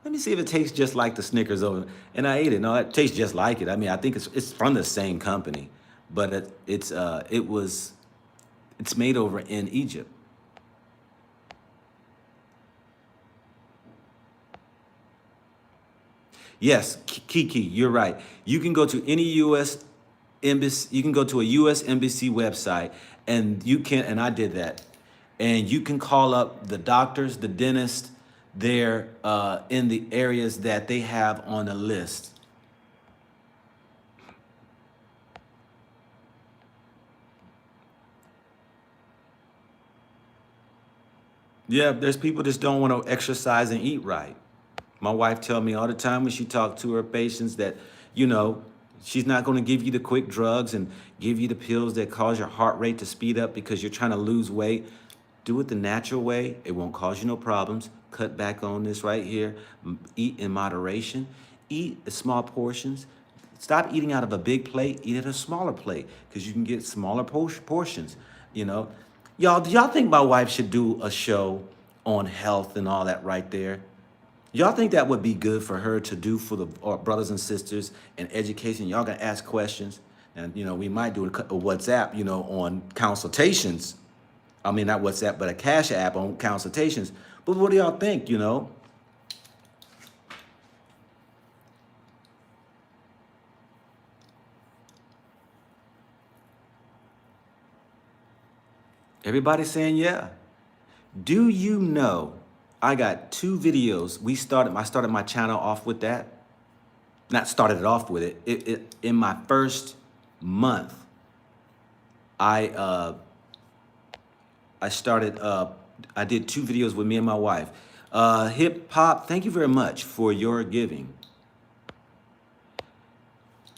S1: Let me see if it tastes just like the Snickers over. And I ate it. No, it tastes just like it. I mean, I think it's from the same company, but it's made over in Egypt. Yes, Kiki, you're right. You can go to any U.S. embassy. You can go to a U.S. embassy website, and and I did that, and you can call up the doctors, the dentist, there in the areas that they have on a list. Yeah, there's people just don't want to exercise and eat right. My wife tell me all the time when she talk to her patients that, you know, she's not going to give you the quick drugs and give you the pills that cause your heart rate to speed up because you're trying to lose weight. Do it the natural way. It won't cause you no problems. Cut back on this right here. Eat in moderation. Eat in small portions. Stop eating out of a big plate. Eat at a smaller plate because you can get smaller portions. You know, y'all. Do y'all think my wife should do a show on health and all that right there? Y'all think that would be good for her to do for the brothers and sisters in education? Y'all gonna ask questions, and you know we might do a WhatsApp, you know, on consultations. I mean, not WhatsApp, but a Cash App on consultations. But what do y'all think? You know, everybody's saying yeah. Do you know? I got 2 videos. I started my channel off with that. Not started it off with it. In my first month, I I started. I did 2 videos with me and my wife. Hip hop. Thank you very much for your giving.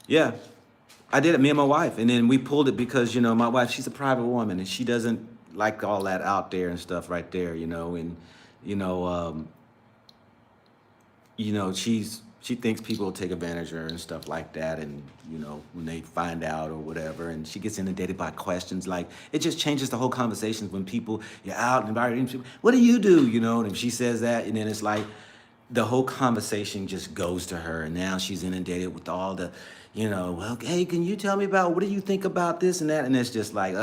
S1: Yeah, I did it. Me and my wife, and then we pulled it because you know my wife. She's a private woman, and she doesn't like all that out there and stuff right there. You know, and you know. You know, she thinks people will take advantage of her and stuff like that. And, you know, when they find out or whatever, and she gets inundated by questions, like it just changes the whole conversations when you're out and inviting people, what do you do? You know, and if she says that, and then it's like the whole conversation just goes to her. And now she's inundated with all the, you know, well, hey, can you tell me about what do you think about this and that? And it's just like,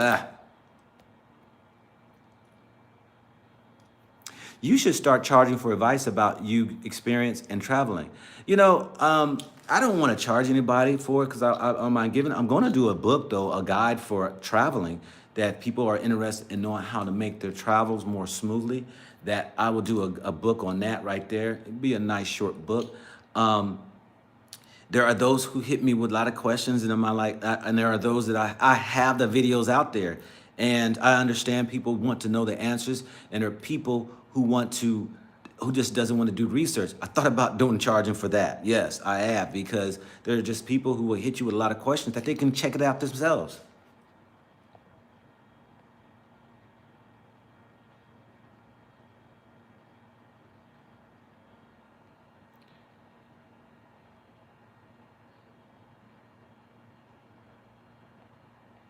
S1: you should start charging for advice about you experience and traveling. You know, I don't want to charge anybody for it because I'm going to do a book though, a guide for traveling that people are interested in knowing how to make their travels more smoothly. That I will do a book on that right there. It'd be a nice short book. There are those who hit me with a lot of questions, and and there are those that I have the videos out there, and I understand people want to know the answers, and there are people who just doesn't want to do research. I thought about charging for that. Yes, I have, because there are just people who will hit you with a lot of questions that they can check it out themselves.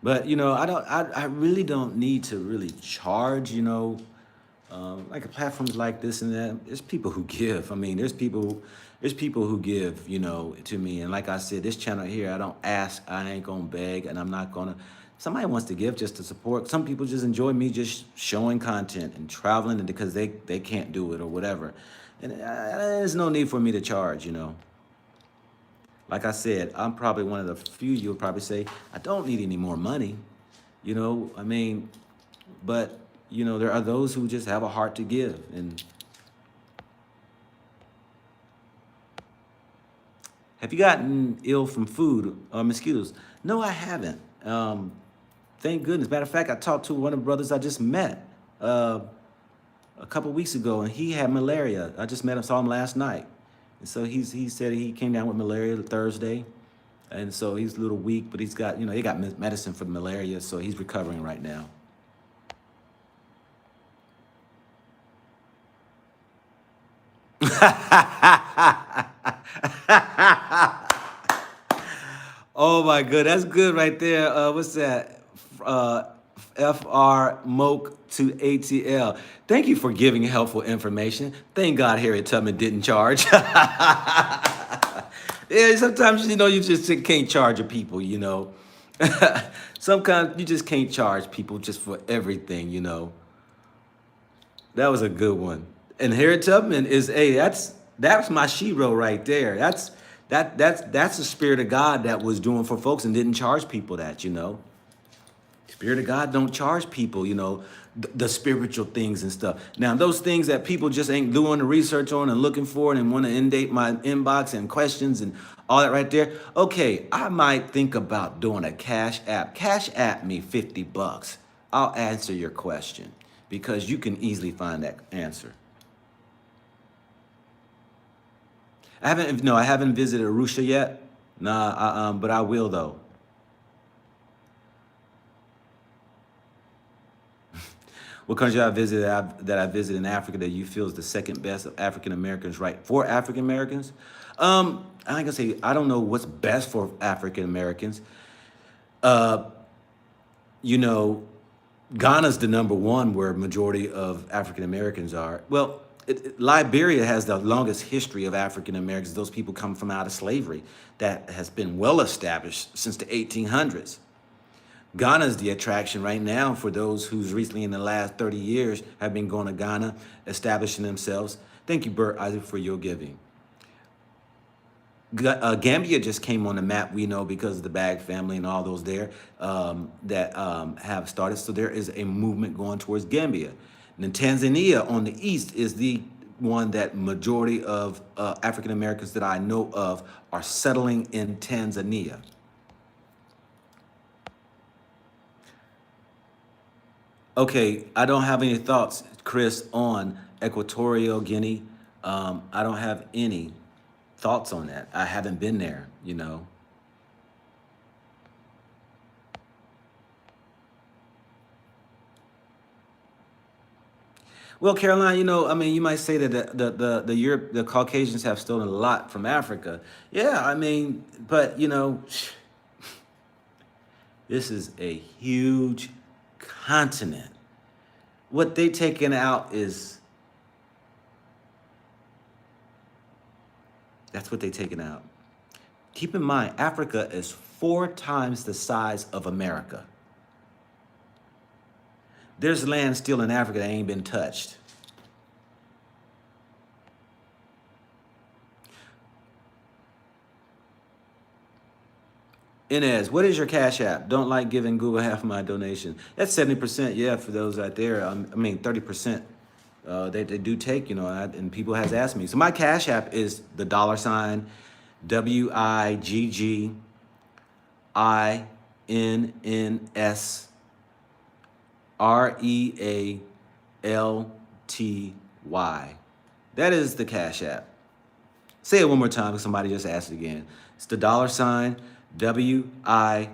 S1: But you know, I really don't need to really charge, you know, like platforms like this and that. There's people who give. I mean, there's people who give, you know, to me. And like I said, this channel here, I don't ask, I ain't gonna beg, and I'm not gonna. Somebody wants to give just to support. Some people just enjoy me just showing content and traveling, and because they can't do it or whatever. And there's no need for me to charge, you know. Like I said, I'm probably one of the few you'll probably say, I don't need any more money. You know, I mean, but, you know, there are those who just have a heart to give. And have you gotten ill from food or mosquitoes? No, I haven't. Thank goodness. Matter of fact, I talked to one of the brothers I just met a couple weeks ago, and he had malaria. I just met him, saw him last night. And so he said he came down with malaria Thursday. And so he's a little weak, but he's got, you know, he got medicine for the malaria, so he's recovering right now. Oh my good, that's good right there. What's that? FR Moke to ATL. Thank you for giving helpful information. Thank God Harriet Tubman didn't charge. Yeah, sometimes, you know, you just can't charge a people, you know. Sometimes you just can't charge people just for everything, you know. That was a good one. And Harriet Tubman is that's my shero right there. That's the spirit of God that was doing for folks and didn't charge people that, you know. Spirit of God don't charge people, you know, the spiritual things and stuff. Now, those things that people just ain't doing the research on and looking for and want to inundate my inbox and questions and all that right there. Okay, I might think about doing a Cash App. Cash App me $50. I'll answer your question because you can easily find that answer. I haven't visited Arusha yet. Nah, but I will though. What country I visited that I visited in Africa that you feel is the second best of African Americans, right? For African Americans, I ain't gonna say I don't know what's best for African Americans. You know, Ghana's the number one where majority of African Americans are. Well, Liberia has the longest history of African Americans. Those people come from out of slavery that has been well established since the 1800s. Ghana's the attraction right now for those who's recently in the last 30 years have been going to Ghana, establishing themselves. Thank you, Bert Isaac, for your giving. Gambia just came on the map, we know, because of the Bag family and all those there that have started. So there is a movement going towards Gambia. And then Tanzania on the east is the one that majority of African Americans that I know of are settling in Tanzania. Okay, I don't have any thoughts, Chris, on Equatorial Guinea. I don't have any thoughts on that. I haven't been there, you know. Well, Caroline, you know, I mean, you might say that the Caucasians have stolen a lot from Africa. Yeah, I mean, but you know, this is a huge continent. What they taken out is that's what they taken out. Keep in mind, Africa is 4 times the size of America. There's land still in Africa that ain't been touched. Inez, what is your Cash App? Don't like giving Google half of my donation. That's 70%, yeah, for those out there. I mean, 30%. They do take, you know, and people has asked me. So my Cash App is the $ WIGGINSREALTY. That is the Cash App. Say it one more time because somebody just asked it again. It's the $ WIGGINSREALTY.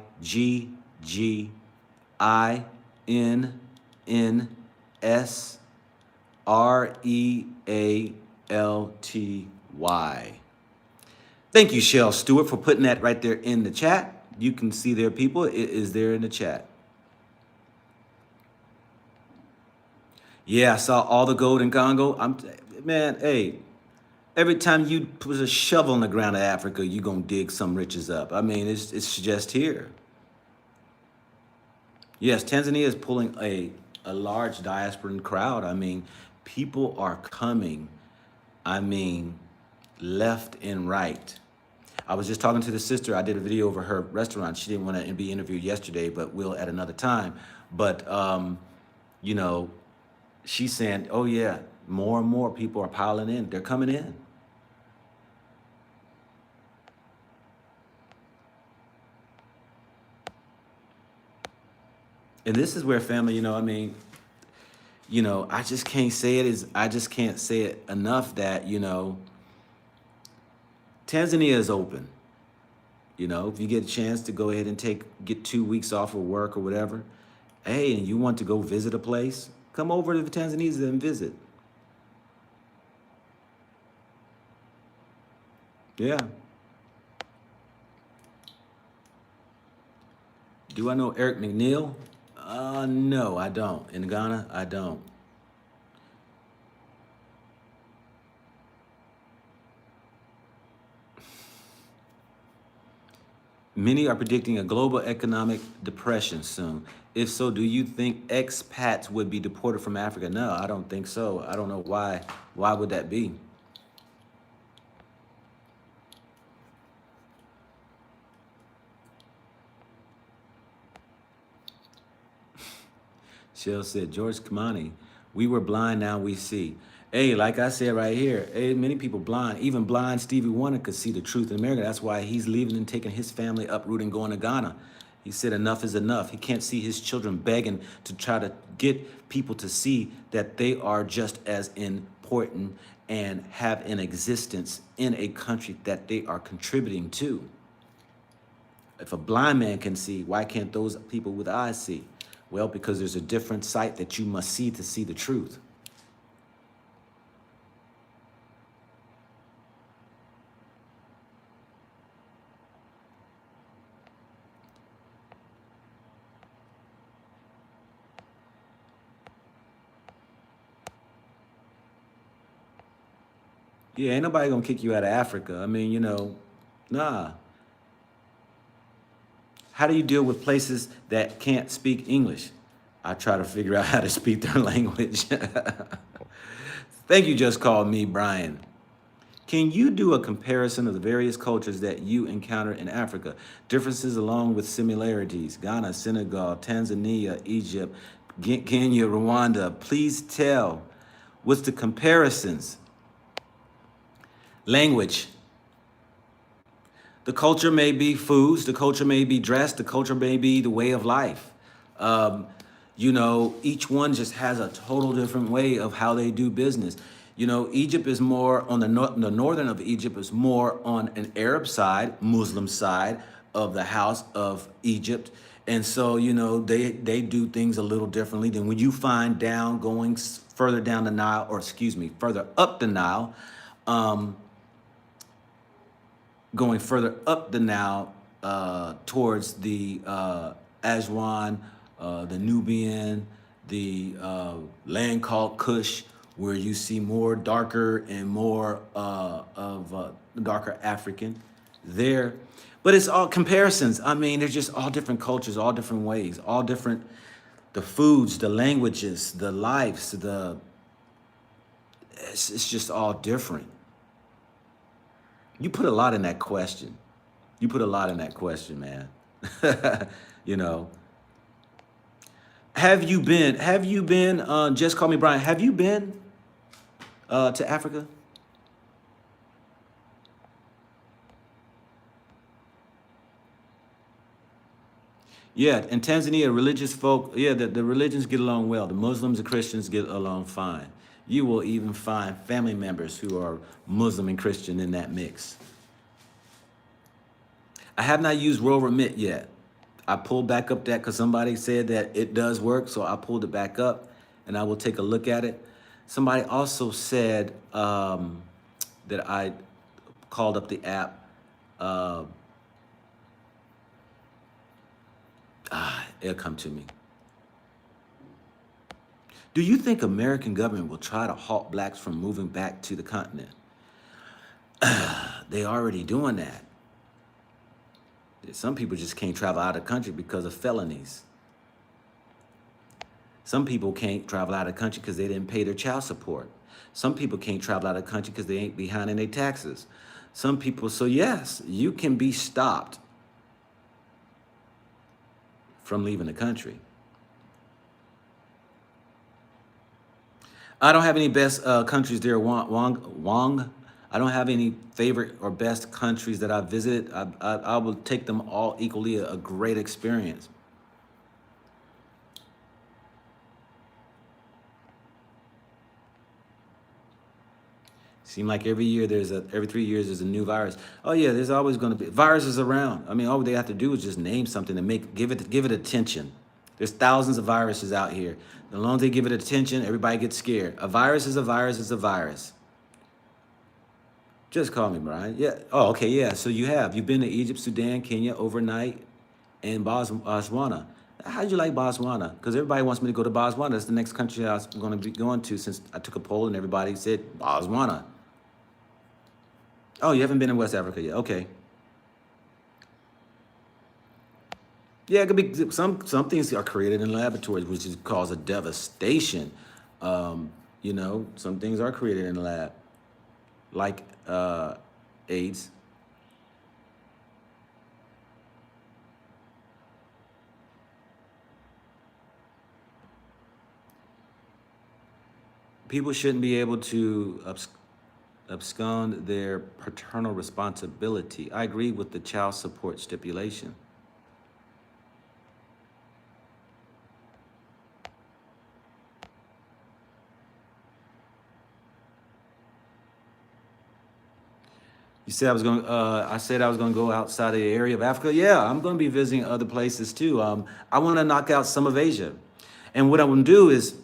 S1: Thank you, Shell Stewart, for putting that right there in the chat. You can see there, people. It is there in the chat. Yeah, I saw all the gold in Congo. Man, hey, every time you put a shovel in the ground of Africa, you gonna dig some riches up. I mean, it's just here. Yes, Tanzania is pulling a large diasporan crowd. I mean, people are coming. I mean, left and right. I was just talking to the sister. I did a video over her restaurant. She didn't want to be interviewed yesterday, but we'll at another time. But you know, she's saying, "Oh yeah, more and more people are piling in. They're coming in." And this is where family, I mean, I just can't say it is. I just can't say it enough that Tanzania is open. If you get a chance to go ahead and get 2 weeks off of work or whatever, hey, and you want to go visit a place, come over to the Tanzania and visit. Yeah. Do I know Eric McNeil? No, I don't. In Ghana, I don't. Many are predicting a global economic depression soon. If so, do you think expats would be deported from Africa? No, I don't think so. I don't know why. Why would that be? Shell said, George Kamani, we were blind, now we see. Hey, like I said right here, hey, many people blind, even blind Stevie Wonder could see the truth in America. That's why he's leaving and taking his family uprooting, going to Ghana. He said enough is enough. He can't see his children begging to try to get people to see that they are just as important and have an existence in a country that they are contributing to. If a blind man can see, why can't those people with eyes see? Well, because there's a different sight that you must see to see the truth. Yeah, ain't nobody gonna kick you out of Africa. I mean, nah. How do you deal with places that can't speak English? I try to figure out how to speak their language. Thank you, just called me Brian. Can you do a comparison of the various cultures that you encounter in Africa? Differences along with similarities. Ghana, Senegal, Tanzania, Egypt, Kenya, Rwanda. Please tell. What's the comparisons? Language. The culture may be foods, the culture may be dress, the culture may be the way of life. Um, each one just has a total different way of how they do business. Egypt is more on the northern of Egypt is more on an Arab side, Muslim side of the house of Egypt. And so, they do things a little differently than when you find going further down the Nile, or excuse me, further up the Nile. Um, Going further up the Nile towards the Aswan, the Nubian, the land called Kush, where you see more darker and more of darker African there. But it's all comparisons. I mean, they're just all different cultures, all different ways, all different, the foods, the languages, the lives, it's just all different. You put a lot in that question. You put a lot in that question, man. you know. Just call me Brian, have you been to Africa? Yeah, in Tanzania, religious folk, yeah, the religions get along well. The Muslims and Christians get along fine. You will even find family members who are Muslim and Christian in that mix. I have not used Roll Remit yet. I pulled back up that because somebody said that it does work, so I pulled it back up and I will take a look at it. Somebody also said that I called up the app. Uh, It'll come to me. Do you think American government will try to halt blacks from moving back to the continent? They already doing that. Some people just can't travel out of the country because of felonies. Some people can't travel out of the country because they didn't pay their child support. Some people can't travel out of the country because they ain't behind in their taxes. Some people, so yes, you can be stopped from leaving the country. I don't have any best countries there, Wong. I don't have any favorite or best countries that I visited. I will take them all equally a great experience. Seem like every 3 years there's a new virus. Oh yeah, there's always going to be viruses around. I mean, all they have to do is just name something and give it attention. There's thousands of viruses out here. As long as they give it attention, everybody gets scared. A virus is a virus is a virus. Just call me Brian. Yeah. Oh, okay. Yeah. So you've been to Egypt, Sudan, Kenya overnight, and Botswana. How'd you like Botswana? Because everybody wants me to go to Botswana. That's the next country I was going to be going to, since I took a poll and everybody said Botswana. Oh, you haven't been in West Africa yet? Okay. Yeah, it could be some things are created in laboratories, which is cause a devastation. Some things are created in the lab, like AIDS. People shouldn't be able to abscond their paternal responsibility. I agree with the child support stipulation. You said I was going. I said I was going to go outside of the area of Africa. Yeah, I'm going to be visiting other places too. I want to knock out some of Asia, and what I want to do is,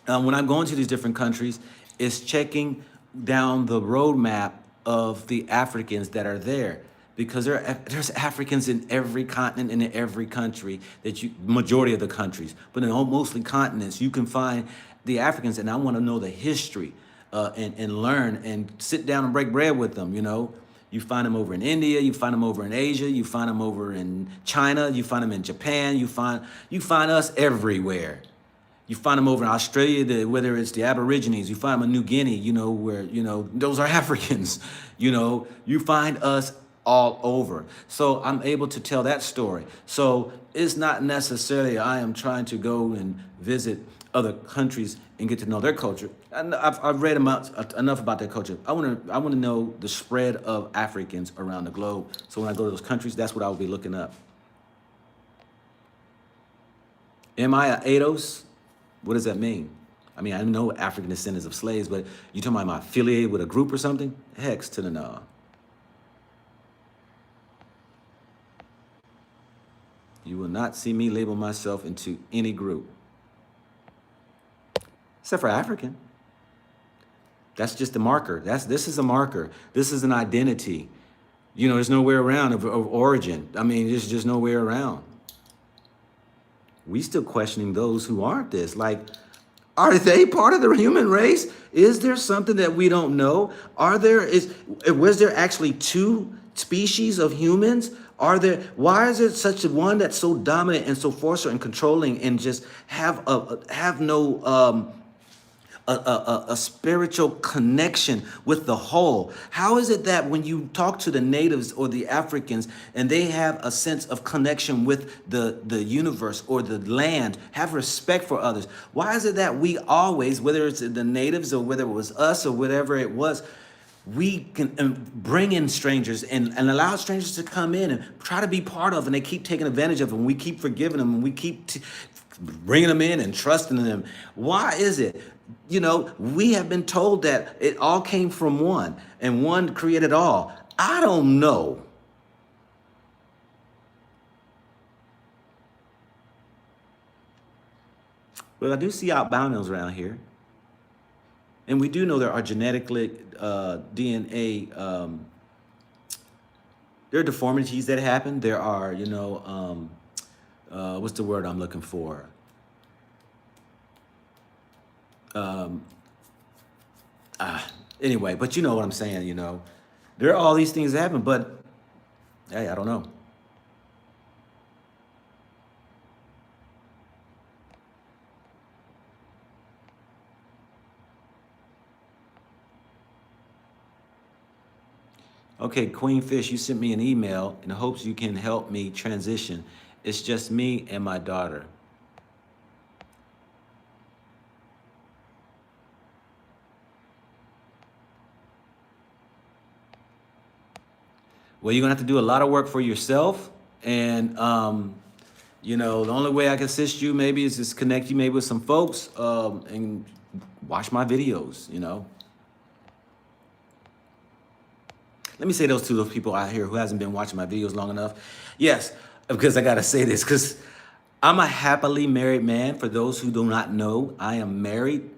S1: when I'm going to these different countries, is checking down the roadmap of the Africans that are there, because there's Africans in every continent and in every country majority of the countries, but in mostly continents, you can find the Africans, and I want to know the history. And learn and sit down and break bread with them. You find them over in India, you find them over in Asia, you find them over in China, you find them in Japan, you find us everywhere. You find them over in Australia, whether it's the Aborigines, you find them in New Guinea, where, those are Africans. You find us all over. So I'm able to tell that story. So it's not necessarily I am trying to go and visit other countries and get to know their culture. I've read enough about their culture. I want to know the spread of Africans around the globe. So when I go to those countries, that's what I will be looking up. Am I a ADOS? What does that mean? I mean, I know African descendants of slaves, but you talking about am I affiliated with a group or something? Hex to the no. You will not see me label myself into any group. Except for African. That's just a marker. This is a marker. This is an identity. There's no way around of origin. I mean, there's just no way around. We still questioning those who aren't this. Like, are they part of the human race? Is there something that we don't know? Was there actually two species of humans? Why is there such a one that's so dominant and so forceful and controlling and just have no a spiritual connection with the whole? How is it that when you talk to the natives or the Africans and they have a sense of connection with the universe or the land, have respect for others, why is it that we always, whether it's the natives or whether it was us or whatever it was, we can bring in strangers and allow strangers to come in and try to be part of, and they keep taking advantage of them. We keep forgiving them and we keep bringing them in and trusting them. Why is it? We have been told that it all came from one and one created all. I don't know. But I do see albinos around here. And we do know there are genetically DNA, there are deformities that happen. There are, what's the word I'm looking for? Anyway, but you know what I'm saying, there are all these things that happen, but hey, I don't know. Okay, Queen Fish, you sent me an email in hopes you can help me transition. It's just me and my daughter. Well, you're gonna have to do a lot of work for yourself, and the only way I can assist you maybe is just connect you maybe with some folks, and watch my videos. Let me say those to those people out here who hasn't been watching my videos long enough. Yes, because I gotta say this, because I'm a happily married man. For those who do not know, I am married.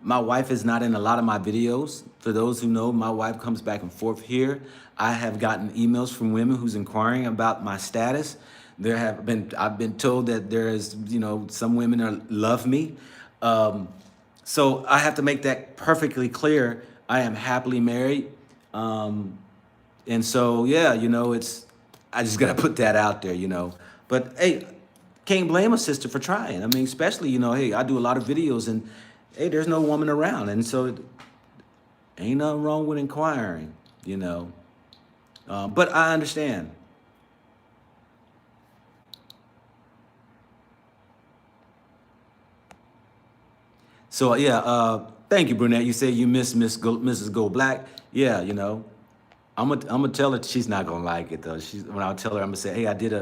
S1: My wife is not in a lot of my videos. For those who know, my wife comes back and forth here. I have gotten emails from women who's inquiring about my status. I've been told that there is, some women love me. So I have to make that perfectly clear. I am happily married. And so, yeah, I just gotta put that out there. But hey, can't blame a sister for trying. I mean, especially, hey, I do a lot of videos and hey, there's no woman around. And so ain't nothing wrong with inquiring. But I understand. So yeah, thank you, Brunette. You say you miss Mrs. Go Black. Yeah, I'm gonna tell her she's not gonna like it though. When I tell her, I'm gonna say, hey, I did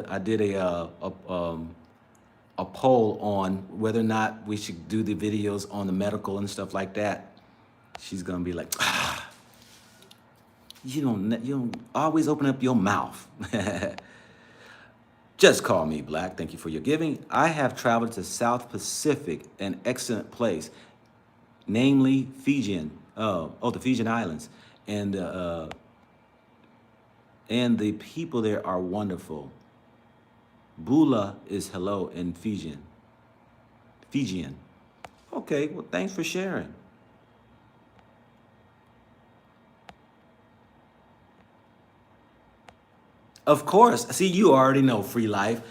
S1: a poll on whether or not we should do the videos on the medical and stuff like that. She's gonna be like, you don't always open up your mouth. Just call me Black. Thank you for your giving. I have traveled to South Pacific, an excellent place, namely the Fijian Islands, and the people there are wonderful. Bula is hello in Fijian. Fijian. Okay, well, thanks for sharing. Of course. See, you already know free life.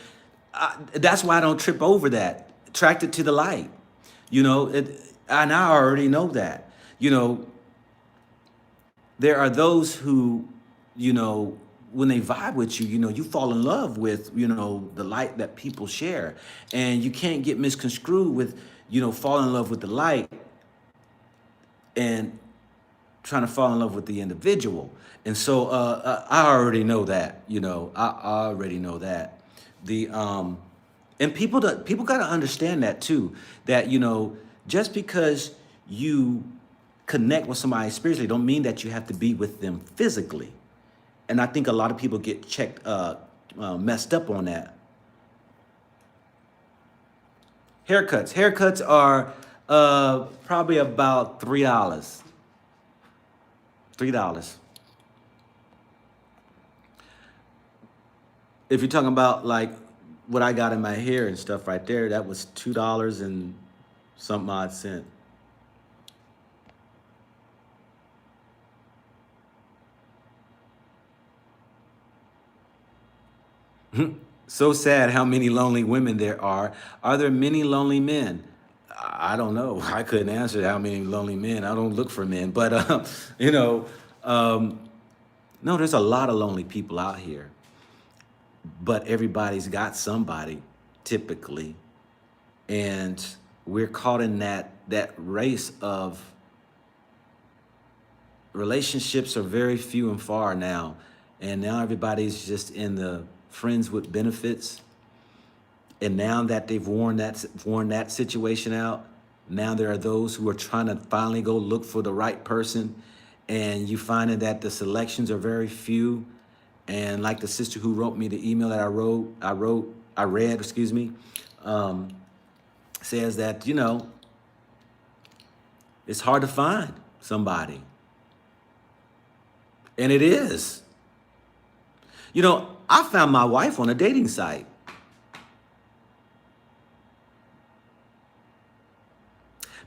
S1: That's why I don't trip over that. Attracted to the light. And I already know that. You know, there are those who, when they vibe with you, you fall in love with, the light that people share. And you can't get misconstrued with, falling in love with the light and trying to fall in love with the individual. And so I already know that, I already know that. And people got to understand that too, that, just because you connect with somebody spiritually don't mean that you have to be with them physically. And I think a lot of people get messed up on that. Haircuts are probably about $3. $3. If you're talking about like what I got in my hair and stuff right there, that was $2 and something odd cent. So sad how many lonely women there are. Are there many lonely men? I don't know. I couldn't answer how many lonely men. I don't look for men, but no, there's a lot of lonely people out here. But everybody's got somebody, typically, and we're caught in that race of relationships are very few and far now, and now everybody's just in the friends with benefits. And now that they've worn that situation out, now there are those who are trying to finally go look for the right person, and you finding that the selections are very few. And like the sister who wrote me the email that I read, excuse me, says that it's hard to find somebody, and it is. I found my wife on a dating site.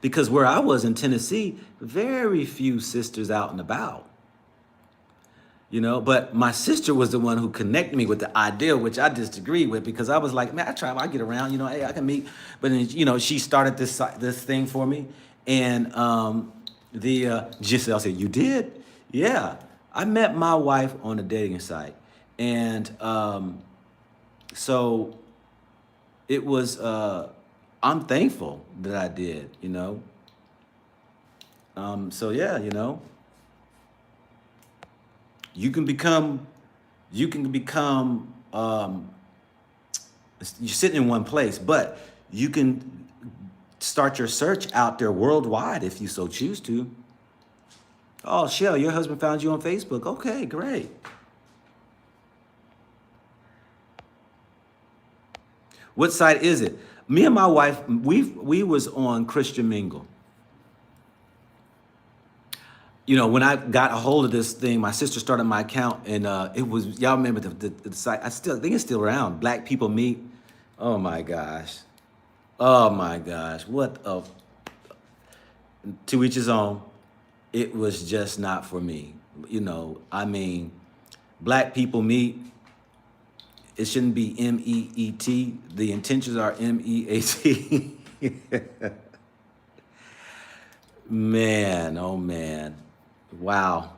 S1: Because where I was in Tennessee, very few sisters out and about. But my sister was the one who connected me with the idea, which I disagreed with, because I was like, man, I get around, hey, I can meet. But then, she started this thing for me. And Giselle said, you did? Yeah. I met my wife on a dating site. And so it was, I'm thankful that I did. So yeah, you can become, you're sitting in one place, but you can start your search out there worldwide if you so choose to. Oh, Shell, your husband found you on Facebook. Okay, great. What site is it? Me and my wife, we was on Christian Mingle. When I got a hold of this thing, my sister started my account, and it was, y'all remember the site? I think it's still around. Black People Meet. Oh my gosh. What a, to each his own. It was just not for me. Black People Meet. It shouldn't be MEET. The intentions are MEAT. Man, oh man. Wow.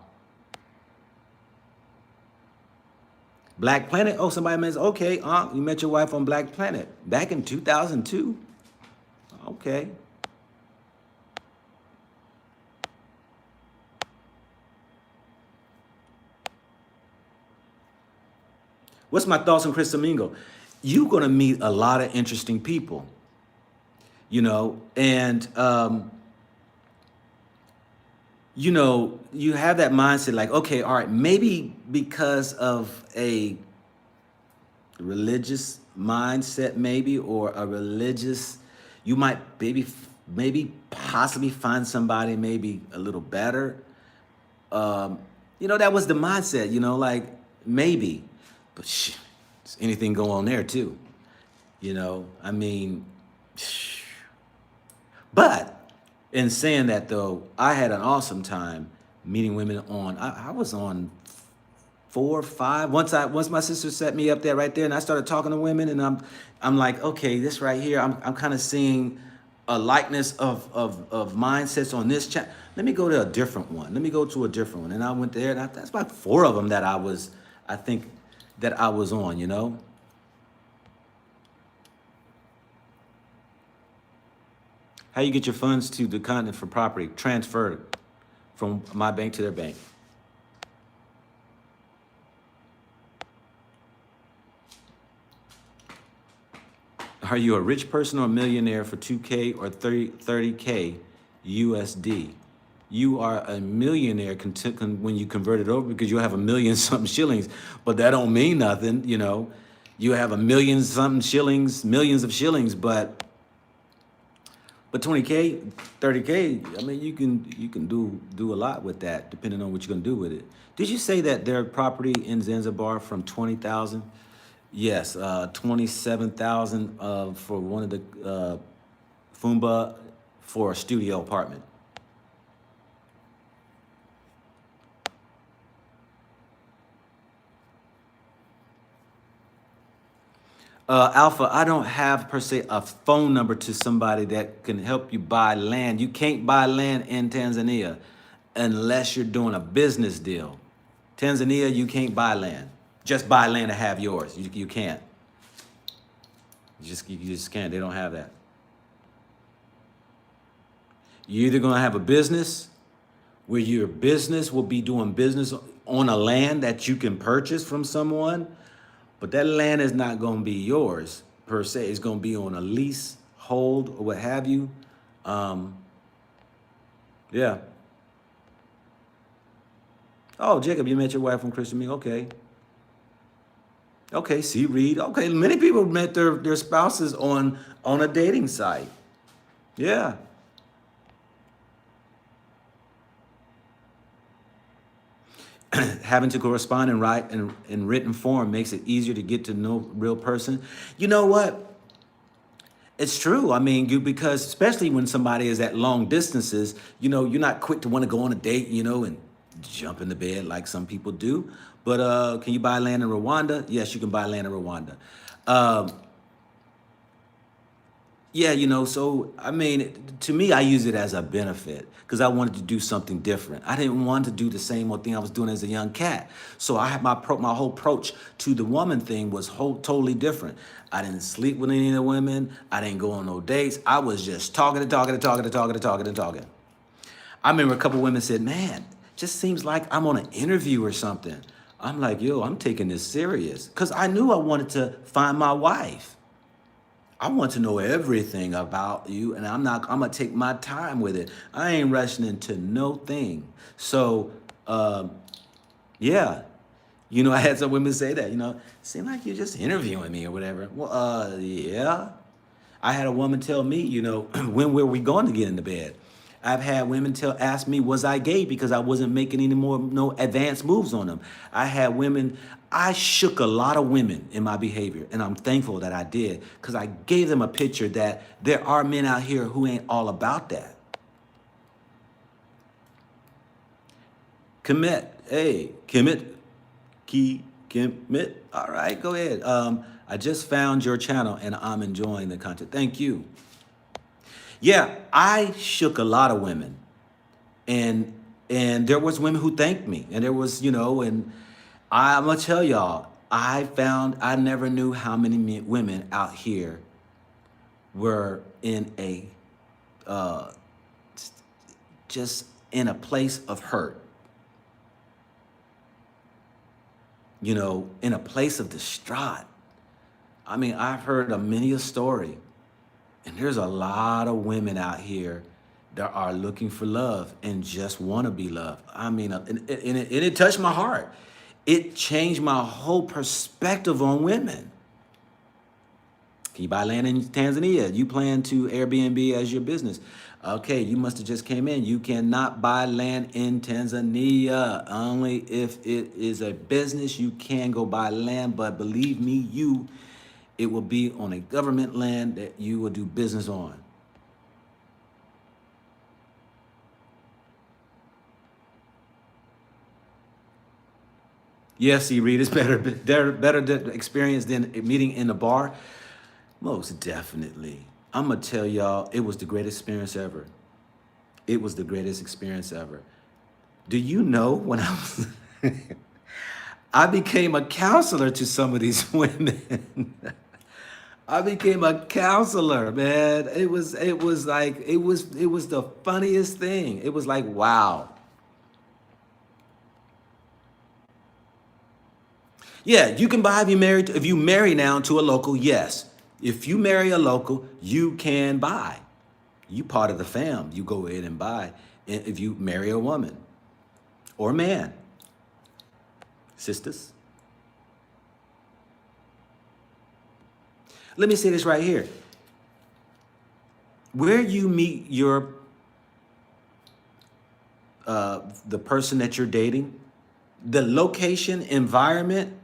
S1: Black Planet? Oh, somebody mentions, okay, you met your wife on Black Planet back in 2002. Okay. What's my thoughts on Chris Domingo? You're going to meet a lot of interesting people, and you have that mindset like, okay, all right, maybe because of a religious mindset, maybe, or a religious, you might maybe possibly find somebody maybe a little better. That was the mindset, like maybe, but there's anything going on there too. But in saying that, though, I had an awesome time meeting women on. I was on 4 or 5. Once my sister set me up there right there, and I started talking to women, and I'm like, okay, this right here, I'm kind of seeing a likeness of mindsets on this chat. Let me go to a different one. And I went there, and that's about 4 of them that I think that I was on. How you get your funds to the continent for property transferred from my bank to their bank? Are you a rich person or a millionaire for 2K or 30K USD? You are a millionaire when you convert it over, because you have 1,000,000 something shillings, but that don't mean nothing. You have 1,000,000 something shillings, millions of shillings, but 20K, 30K, you can do a lot with that, depending on what you're gonna do with it. Did you say that their property in Zanzibar from 20,000? Yes, 27,000 for one of the Fumba for a studio apartment. Alpha, I don't have per se a phone number to somebody that can help you buy land. You can't buy land in Tanzania unless you're doing a business deal. Tanzania, you can't buy land. Just buy land to have yours. You can't. You just can't. They don't have that. You're either going to have a business where your business will be doing business on a land that you can purchase from someone, but that land is not going to be yours per se. It's going to be on a lease, hold, or what have you. Yeah. Oh, Jacob, you met your wife from Christian Mingle. Okay. Okay, see, Reed. Okay, many people met their spouses on a dating site. Yeah. Having to correspond and write in written form makes it easier to get to know real person. You know what? It's true. I mean, because especially when somebody is at long distances, you're not quick to want to go on a date, and jump in the bed like some people do. But can you buy land in Rwanda? Yes, you can buy land in Rwanda. Um, Yeah, so I mean, to me, I use it as a benefit because I wanted to do something different. I didn't want to do the same old thing I was doing as a young cat. So I had my whole approach to the woman thing was totally different. I didn't sleep with any of the women. I didn't go on no dates. I was just talking and talking and talking and talking and talking and talking. I remember a couple women said, "Man, just seems like I'm on an interview or something." I'm like, "Yo, I'm taking this serious," because I knew I wanted to find my wife. I want to know everything about you, and I'm gonna take my time with it. I ain't rushing into no thing. So, yeah, I had some women say that, seem like you're just interviewing me or whatever. Well, yeah. I had a woman tell me, when were we going to get into bed? I've had women ask me, was I gay because I wasn't making any more no advanced moves on them. I shook a lot of women in my behavior, and I'm thankful that I did because I gave them a picture that there are men out here who ain't all about that. Commit. All right, go ahead. I just found your channel and I'm enjoying the content. Thank you. Yeah, I shook a lot of women, and there was women who thanked me, and there was, and I'm gonna tell y'all, I never knew how many women out here were in a just in a place of hurt, in a place of distraught. I mean, I've heard many a story, and there's a lot of women out here that are looking for love and just want to be loved. I mean, and it touched my heart. It changed my whole perspective on women. Can you buy land in Tanzania? You plan to Airbnb as your business. Okay, you must have just came in. You cannot buy land in Tanzania. Only if it is a business, you can go buy land. But believe me, it will be on a government land that you will do business on. Yes, Reed, it's better experience than meeting in a bar. Most definitely. I'm gonna tell y'all, it was the greatest experience ever. It was the greatest experience ever. Do you know when I was, I became a counselor to some of these women. I became a counselor, man. It was the funniest thing. It was like, wow. Yeah, you can buy if you marry now to a local, yes. If you marry a local, you can buy. You part of the fam, you go ahead and buy if you marry a woman or a man. Sisters. Let me say this right here. Where you meet the person that you're dating, the location, environment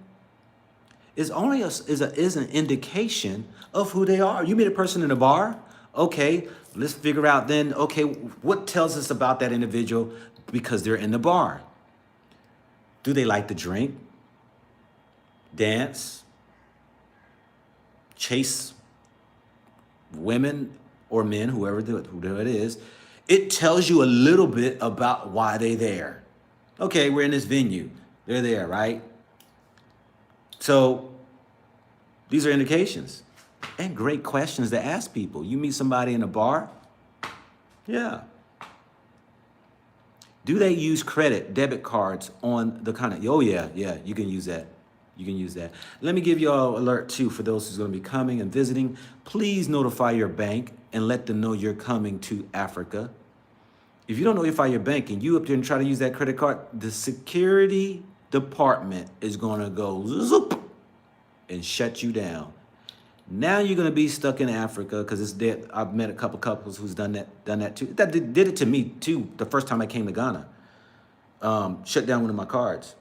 S1: is only is an indication of who they are. You meet a person in a bar, okay, let's figure out then, okay, what tells us about that individual because they're in the bar? Do they like to drink, dance, chase women or men, whoever it is? It tells you a little bit about why they're there. Okay, we're in this venue. They're there, right? So these are indications and great questions to ask people. You meet somebody in a bar? Yeah. Do they use debit cards on the kind of, oh yeah, you can use that. You can use that. Let me give you all an alert too for those who's gonna be coming and visiting. Please notify your bank and let them know you're coming to Africa. If you don't notify your bank and you up there and try to use that credit card, the security department is gonna go zoop and shut you down. Now you're gonna be stuck in Africa because it's dead. I've met a couple couples who's done that too. That did it to me too the first time I came to Ghana. Shut down one of my cards.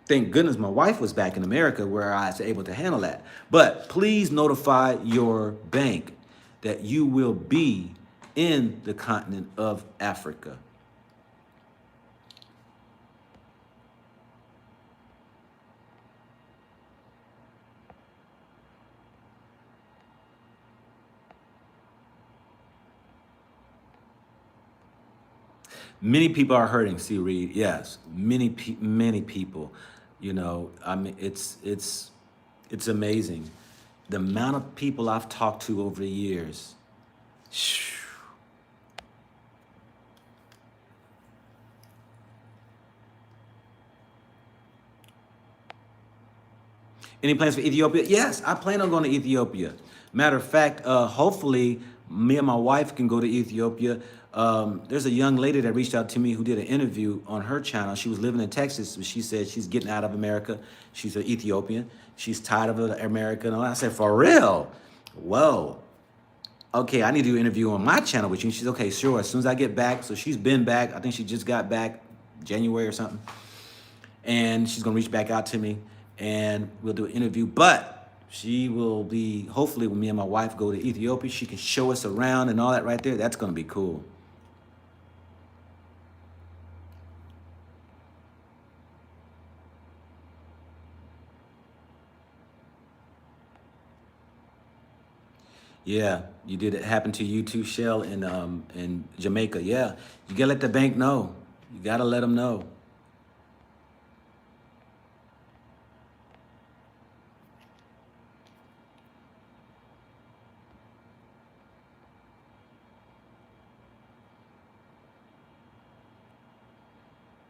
S1: Thank goodness my wife was back in America where I was able to handle that. But please notify your bank. that you will be in the continent of Africa. Many people are hurting, C. Reed. Yes, many people. You know, I mean, it's amazing the amount of people I've talked to over the years. Any plans for Ethiopia? Yes, I plan on going to Ethiopia. Matter of fact, hopefully me and my wife can go to Ethiopia. There's a young lady that reached out to me who did an interview on her channel. She was living in Texas, but she said she's getting out of America. She's an Ethiopian. She's tired of America. And I said, for real? Whoa. Okay, I need to do an interview on my channel with you. And she's okay, sure. As soon as I get back, so she's been back. I think she just got back January or something. And she's gonna reach back out to me and we'll do an interview. But she will be, hopefully when me and my wife go to Ethiopia, she can show us around and all that right there. That's gonna be cool. Yeah, you did it happen to you too, Shell, in Jamaica. Yeah, you gotta let the bank know. You gotta let them know.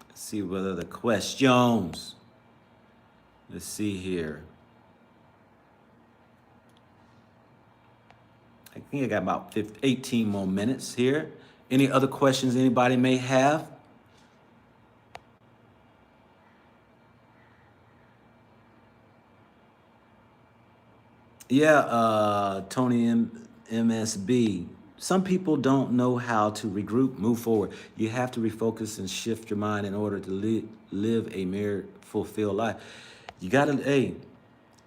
S1: Let's see what other questions. Let's see here. I think I got about 18 more minutes here. Any other questions anybody may have? Yeah, Tony MSB. Some people don't know how to regroup, move forward. You have to refocus and shift your mind in order to live a mere fulfilled life. You gotta, hey,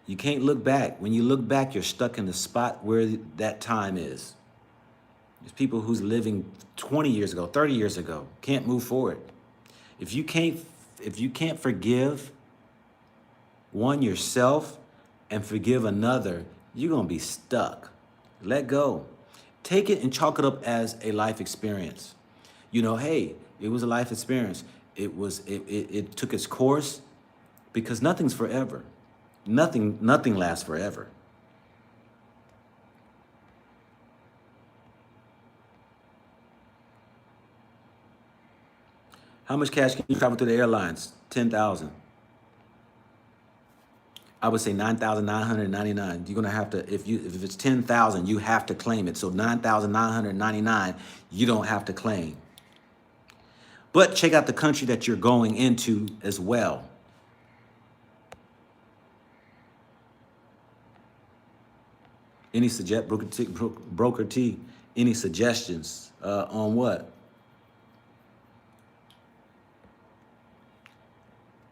S1: you can't look back. When you look back, you're stuck in the spot where that time is. There's people who's living 20 years ago, 30 years ago, can't move forward. If you can't forgive one yourself and forgive another, you're gonna be stuck. Let go. Take it and chalk it up as a life experience. You know, hey, it was a life experience. It took its course, because nothing's forever. Nothing lasts forever. How much cash can you travel through the airlines? 10,000. I would say 9,999. You're gonna have to, if it's 10,000, you have to claim it. So 9,999, you don't have to claim. But check out the country that you're going into as well. Any broker T, any suggestions on what?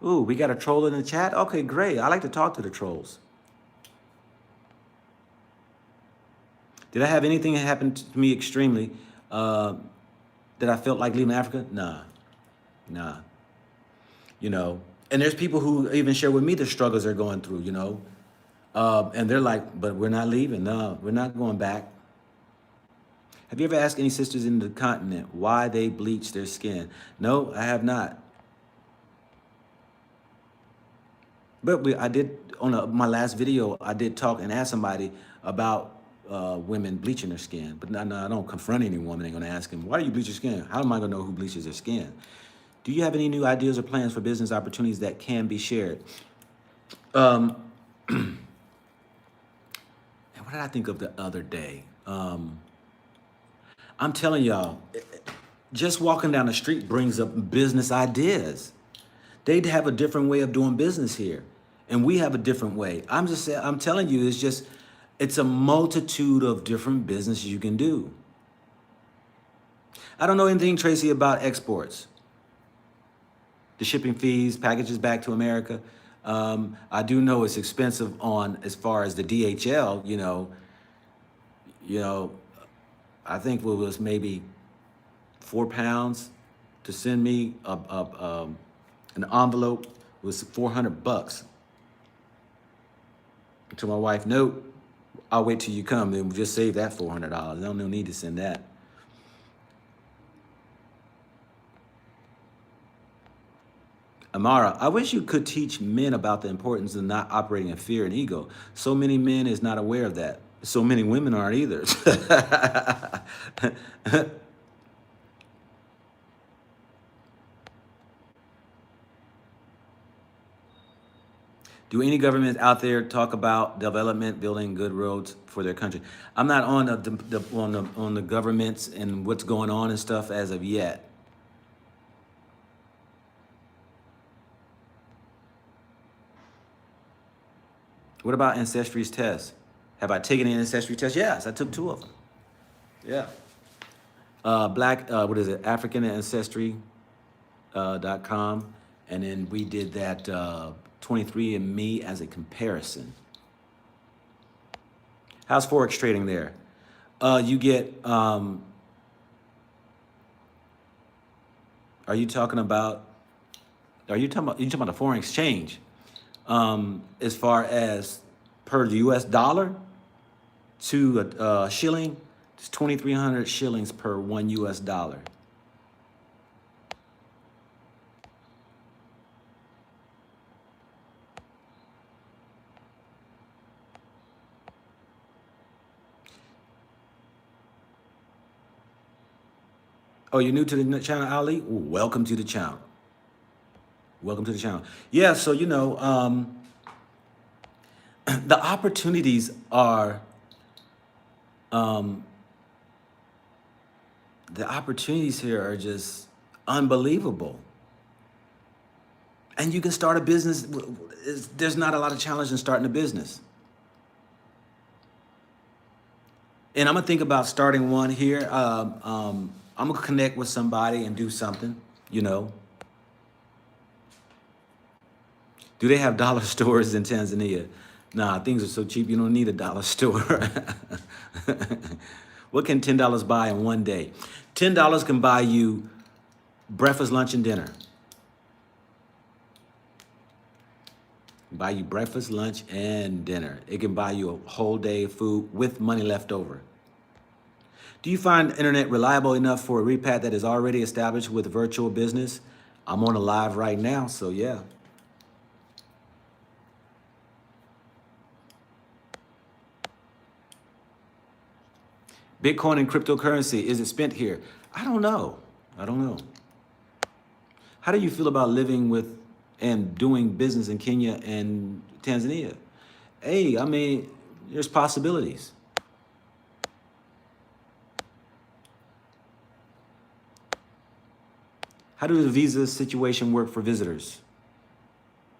S1: Ooh, we got a troll in the chat? Okay, great. I like to talk to the trolls. Did I have anything that happened to me extremely that I felt like leaving Africa? Nah. You know, and there's people who even share with me the struggles they're going through, you know. And they're like, but we're not leaving. No, we're not going back. Have you ever asked any sisters in the continent why they bleach their skin? No, I have not. But I did, on my last video, I did talk and ask somebody about women bleaching their skin. But no, I don't confront any woman. I'm going to ask them, why do you bleach your skin? How am I going to know who bleaches their skin? Do you have any new ideas or plans for business opportunities that can be shared? What did I think of the other day? I'm telling y'all, just walking down the street brings up business ideas. They'd have a different way of doing business here, and we have a different way. I'm telling you, it's a multitude of different businesses you can do. I don't know anything, Tracy, about exports. The shipping fees, packages back to America. I do know it's expensive as far as the DHL, I think it was maybe £4 to send me an envelope with $400. To my wife, no, I'll wait till you come. Then we'll just save that $400. No need to send that. Amara, I wish you could teach men about the importance of not operating in fear and ego. So many men is not aware of that. So many women aren't either. Do any governments out there talk about development, building good roads for their country? I'm not on on the governments and what's going on and stuff as of yet. What about ancestry's tests? Have I taken an ancestry test? Yes, I took 2 of them. Yeah. What is it? Africanamericantravelers.com. And then we did that 23andMe as a comparison. How's Forex trading there? You get, are you talking about the foreign exchange? As far as per the US dollar to a shilling, it's 2,300 shillings per 1 US dollar. Oh, you're new to the channel, Ali? Ooh, welcome to the channel. Welcome to the channel. Yeah, so the opportunities are the opportunities here are just unbelievable. And you can start a business. There's not a lot of challenge in starting a business. And I'm gonna think about starting one here. I'm gonna connect with somebody and do something, Do they have dollar stores in Tanzania? Nah, things are so cheap, you don't need a dollar store. What can $10 buy in one day? $10 can buy you breakfast, lunch, and dinner. Buy you breakfast, lunch, and dinner. It can buy you a whole day of food with money left over. Do you find internet reliable enough for a repat that is already established with virtual business? I'm on a live right now, so yeah. Bitcoin and cryptocurrency, is it spent here? I don't know. How do you feel about living with and doing business in Kenya and Tanzania? Hey, I mean, there's possibilities. How does the visa situation work for visitors?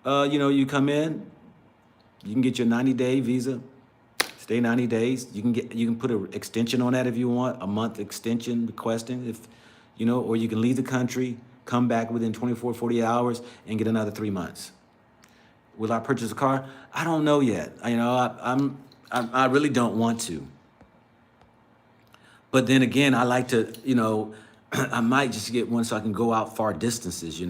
S1: You come in, you can get your 90-day visa, stay 90 days. You can put an extension on that if you want, a month extension requesting, or you can leave the country, come back within 24, 48 hours and get another 3 months. Will I purchase a car? I don't know yet. I really don't want to. But then again, I like to, I might just get one so I can go out far distances,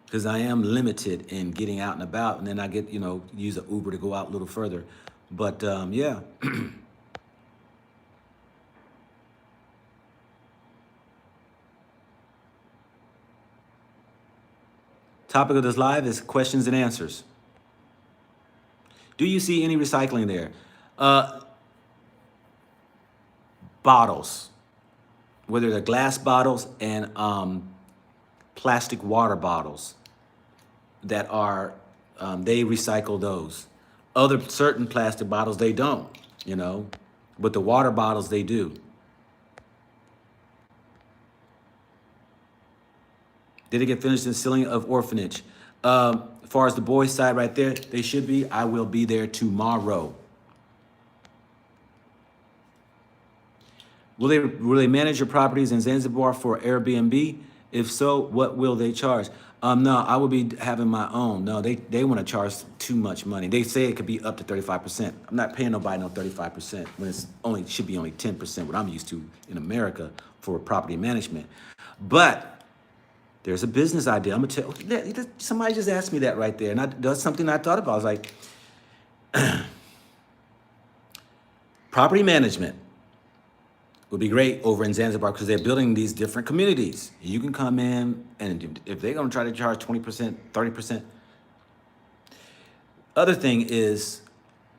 S1: because I am limited in getting out and about, and then I get, use an Uber to go out a little further. But yeah. Topic of this live is questions and answers. Do you see any recycling there? Bottles, whether they're glass bottles and plastic water bottles that are, they recycle those. Other certain plastic bottles, they don't, but the water bottles, they do. Did it get finished in sealing of Orphanage? As far as the boys' side right there, they should be. I will be there tomorrow. Will they manage your properties in Zanzibar for Airbnb? If so, what will they charge? No, I would be having my own. No, they want to charge too much money. They say it could be up to 35%. I'm not paying nobody no 35% when it's only should be only 10% what I'm used to in America for property management. But there's a business idea. I'm gonna tell. Somebody just asked me that right there, and that's something I thought about. I was like, property management would be great over in Zanzibar because they're building these different communities. You can come in, and if they're gonna try to charge 20%, 30%. Other thing is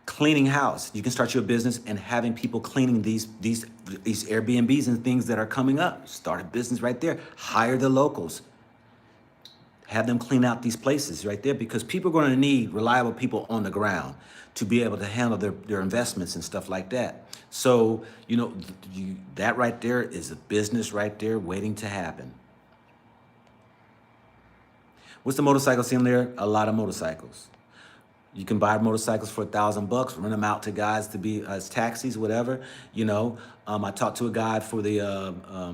S1: cleaning house. You can start your business and having people cleaning these Airbnbs and things that are coming up. Start a business right there. Hire the locals. Have them clean out these places right there because people are going to need reliable people on the ground to be able to handle their investments and stuff like that. So, that right there is a business right there waiting to happen. What's the motorcycle scene there? A lot of motorcycles. You can buy motorcycles for $1,000, rent them out to guys to be as taxis, whatever. I talked to a guy for the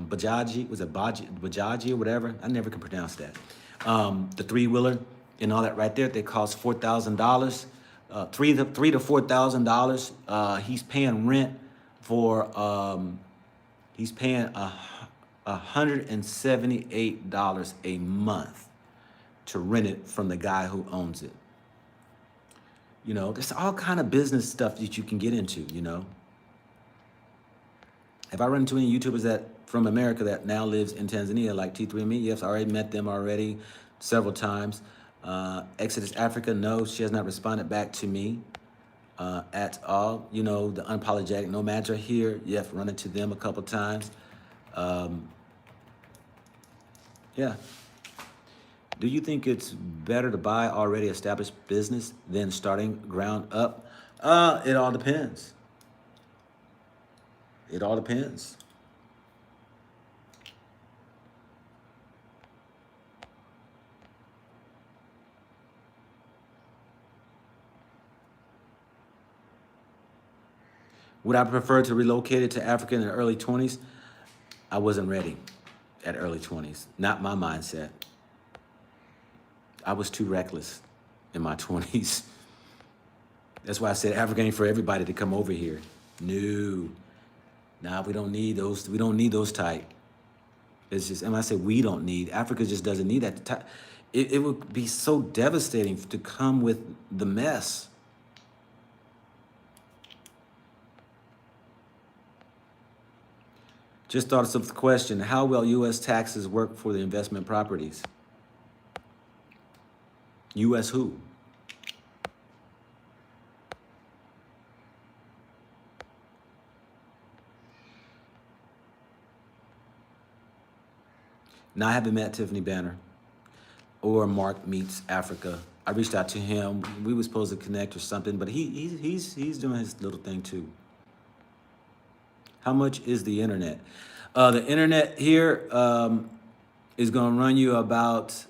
S1: Bajaji, was it Bajaji or whatever? I never can pronounce that. The three-wheeler and all that right there, they cost $4,000, $3,000 to $4,000. He's paying rent for he's paying $178 a month to rent it from the guy who owns it. There's all kind of business stuff that you can get into. Have I run into any YouTubers that from America that now lives in Tanzania, like T3Me? Yes, I already met them already several times. Exodus Africa, no, she has not responded back to me at all. The unapologetic nomads are here. Yes, run into them a couple times. Yeah. Do you think it's better to buy already established business than starting ground up? It all depends. It all depends. Would I prefer to relocate it to Africa in the early 20s? I wasn't ready at early 20s. Not my mindset. I was too reckless in my 20s. That's why I said Africa ain't for everybody to come over here. No. Nah, we don't need those. We don't need those type. It's just, and when I say we don't need, Africa just doesn't need that type. It would be so devastating to come with the mess. Just thought of the question, how will U.S. taxes work for the investment properties? U.S. who? Now, I haven't met Tiffany Banner or Mark Meets Africa. I reached out to him. We were supposed to connect or something, but he's doing his little thing too. How much is the internet? The internet here is going to run you about.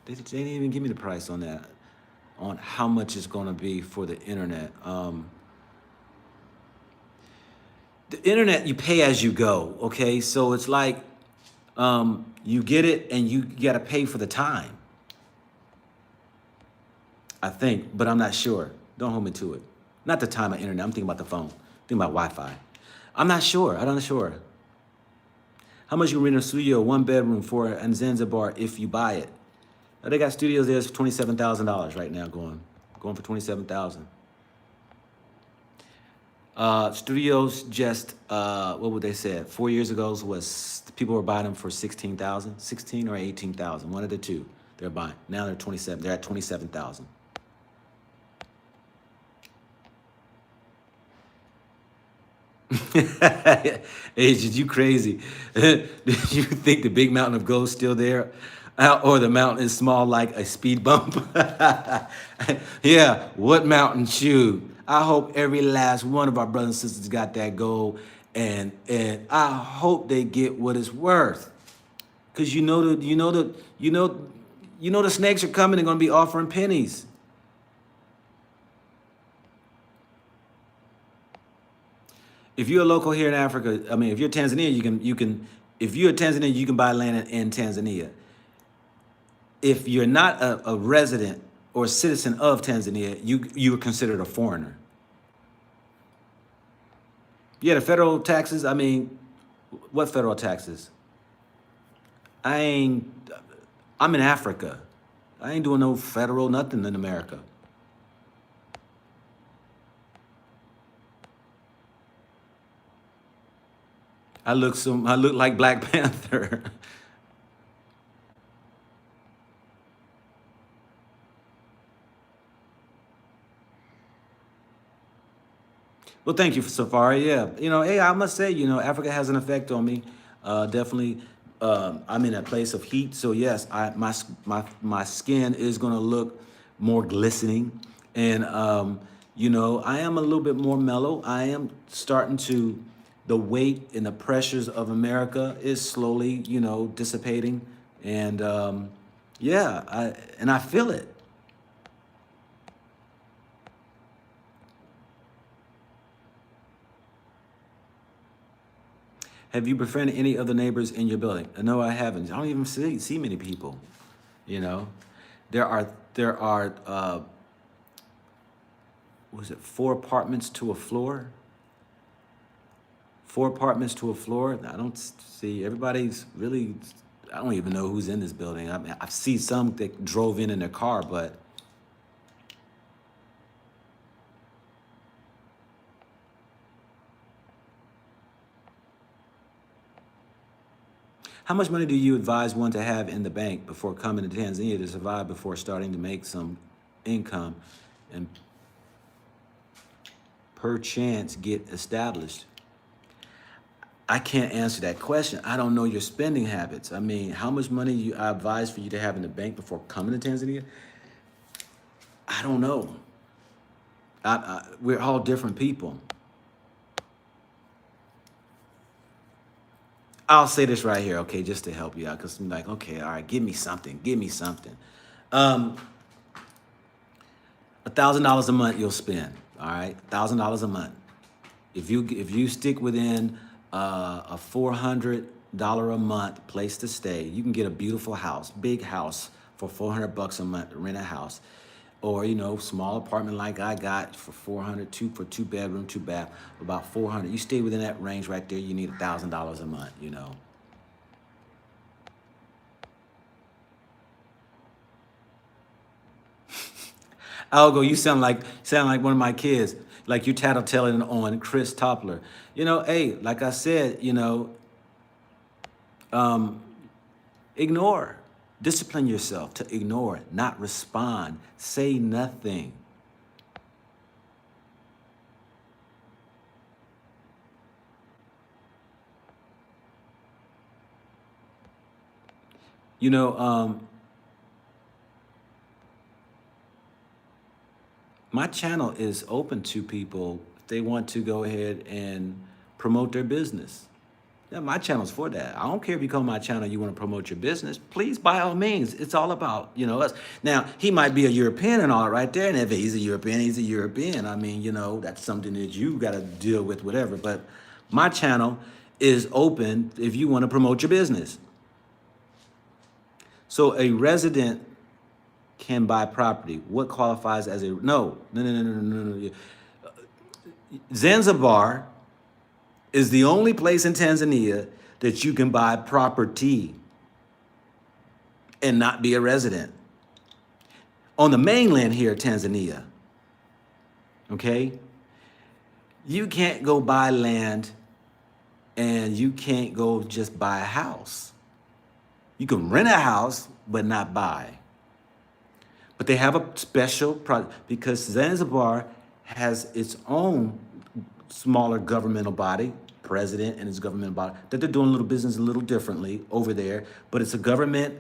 S1: They didn't even give me the price on that, on how much it's going to be for the internet. The internet, you pay as you go, okay? So it's like you get it and you got to pay for the time, I think, but I'm not sure. Don't hold me to it. Not the time of internet. I'm thinking about the phone. I'm thinking about Wi-Fi. I'm not sure. I'm not sure. How much you rent a studio, one bedroom for in Zanzibar if you buy it? They got studios there for $27,000 right now going for $27,000. Studios just, what would they say? 4 years ago was people were buying them for 16,000, 16 or 18,000, one of the two. They're buying. Now they're 27. They're at 27,000. Agent, you crazy. Do you think the big mountain of gold is still there? Or the mountain is small like a speed bump? Yeah, what mountain? Shoot. I hope every last one of our brothers and sisters got that gold, and I hope they get what it's worth. Cause the snakes are coming and gonna be offering pennies. If you're a local here in Africa, I mean, if you're Tanzania, you can. If you're Tanzania, you can buy land in Tanzania. if you're not a resident or a citizen of Tanzania, you are considered a foreigner. Yeah, the federal taxes. I mean, what federal taxes? I ain't. I'm in Africa. I ain't doing no federal nothing in America. I look like Black Panther. Well, thank you, Safari. Yeah, hey, I must say, Africa has an effect on me. Definitely, I'm in a place of heat, so yes, my skin is gonna look more glistening, and I am a little bit more mellow. I am starting to, the weight and the pressures of America is slowly, dissipating, and yeah, I feel it. Have you befriended any other neighbors in your building? No, I haven't. I don't even see many people. You know, there are was it 4 apartments to a floor? 4 apartments to a floor. I don't see everybody's really. I don't even know who's in this building. I mean, I see some that drove in their car, but how much money do you advise one to have in the bank before coming to Tanzania to survive before starting to make some income and per chance get established? I can't answer that question. I don't know your spending habits. I mean, how much money I advise for you to have in the bank before coming to Tanzania? I don't know. We're all different people. I'll say this right here, okay, just to help you out, because I'm like, okay, all right, give me something, give me something. Um, $1,000 a month you'll spend, all right, $1,000 a month. If you stick within a $400 a month place to stay, you can get a beautiful house, big house for $400 a month to rent a house, or small apartment like I got for 400, for 2 bedroom, 2 bath, about 400. You stay within that range right there. You need $1,000 a month. Algo, you sound like one of my kids. Like you tattletelling on Chris Toppler. Hey, like I said, um, ignore. Discipline yourself to ignore, not respond. Say nothing. You know, my channel is open to people if they want to go ahead and promote their business. Yeah, my channel's for that. I don't care if you come on my channel, you want to promote your business. Please, by all means. It's all about, us. Now, he might be a European and all right there. And if he's a European, he's a European. I mean, that's something that you got to deal with, whatever. But my channel is open if you want to promote your business. So a resident can buy property. What qualifies as a no. Zanzibar is the only place in Tanzania that you can buy property and not be a resident. On the mainland here, Tanzania, okay, you can't go buy land and you can't go just buy a house. You can rent a house, but not buy. But they have a special project because Zanzibar has its own smaller governmental body, president and his governmental body, that they're doing a little business a little differently over there. But it's a government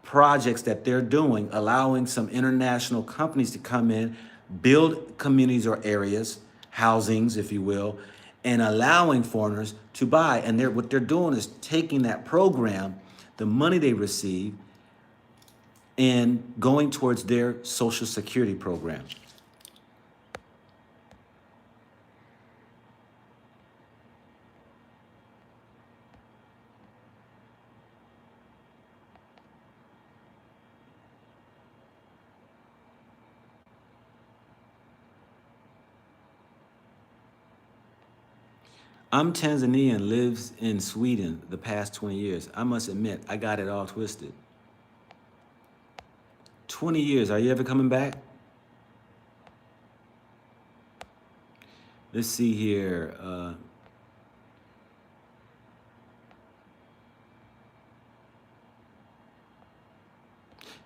S1: projects that they're doing, allowing some international companies to come in, build communities or areas, housings, if you will, and allowing foreigners to buy. And what they're doing is taking that program, the money they receive, and going towards their social security program. I'm Tanzanian, lives in Sweden the past 20 years. I must admit, I got it all twisted. 20 years, are you ever coming back? Let's see here.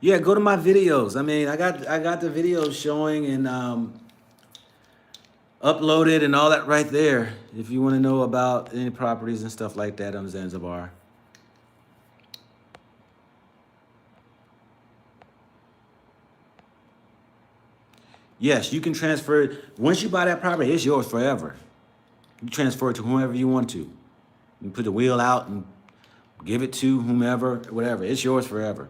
S1: Yeah, go to my videos. I mean, I got the videos showing and uploaded and all that right there. If you want to know about any properties and stuff like that on Zanzibar. Yes, you can transfer it. Once you buy that property, it's yours forever. You transfer it to whomever you want to. You put the wheel out and give it to whomever, whatever. It's yours forever.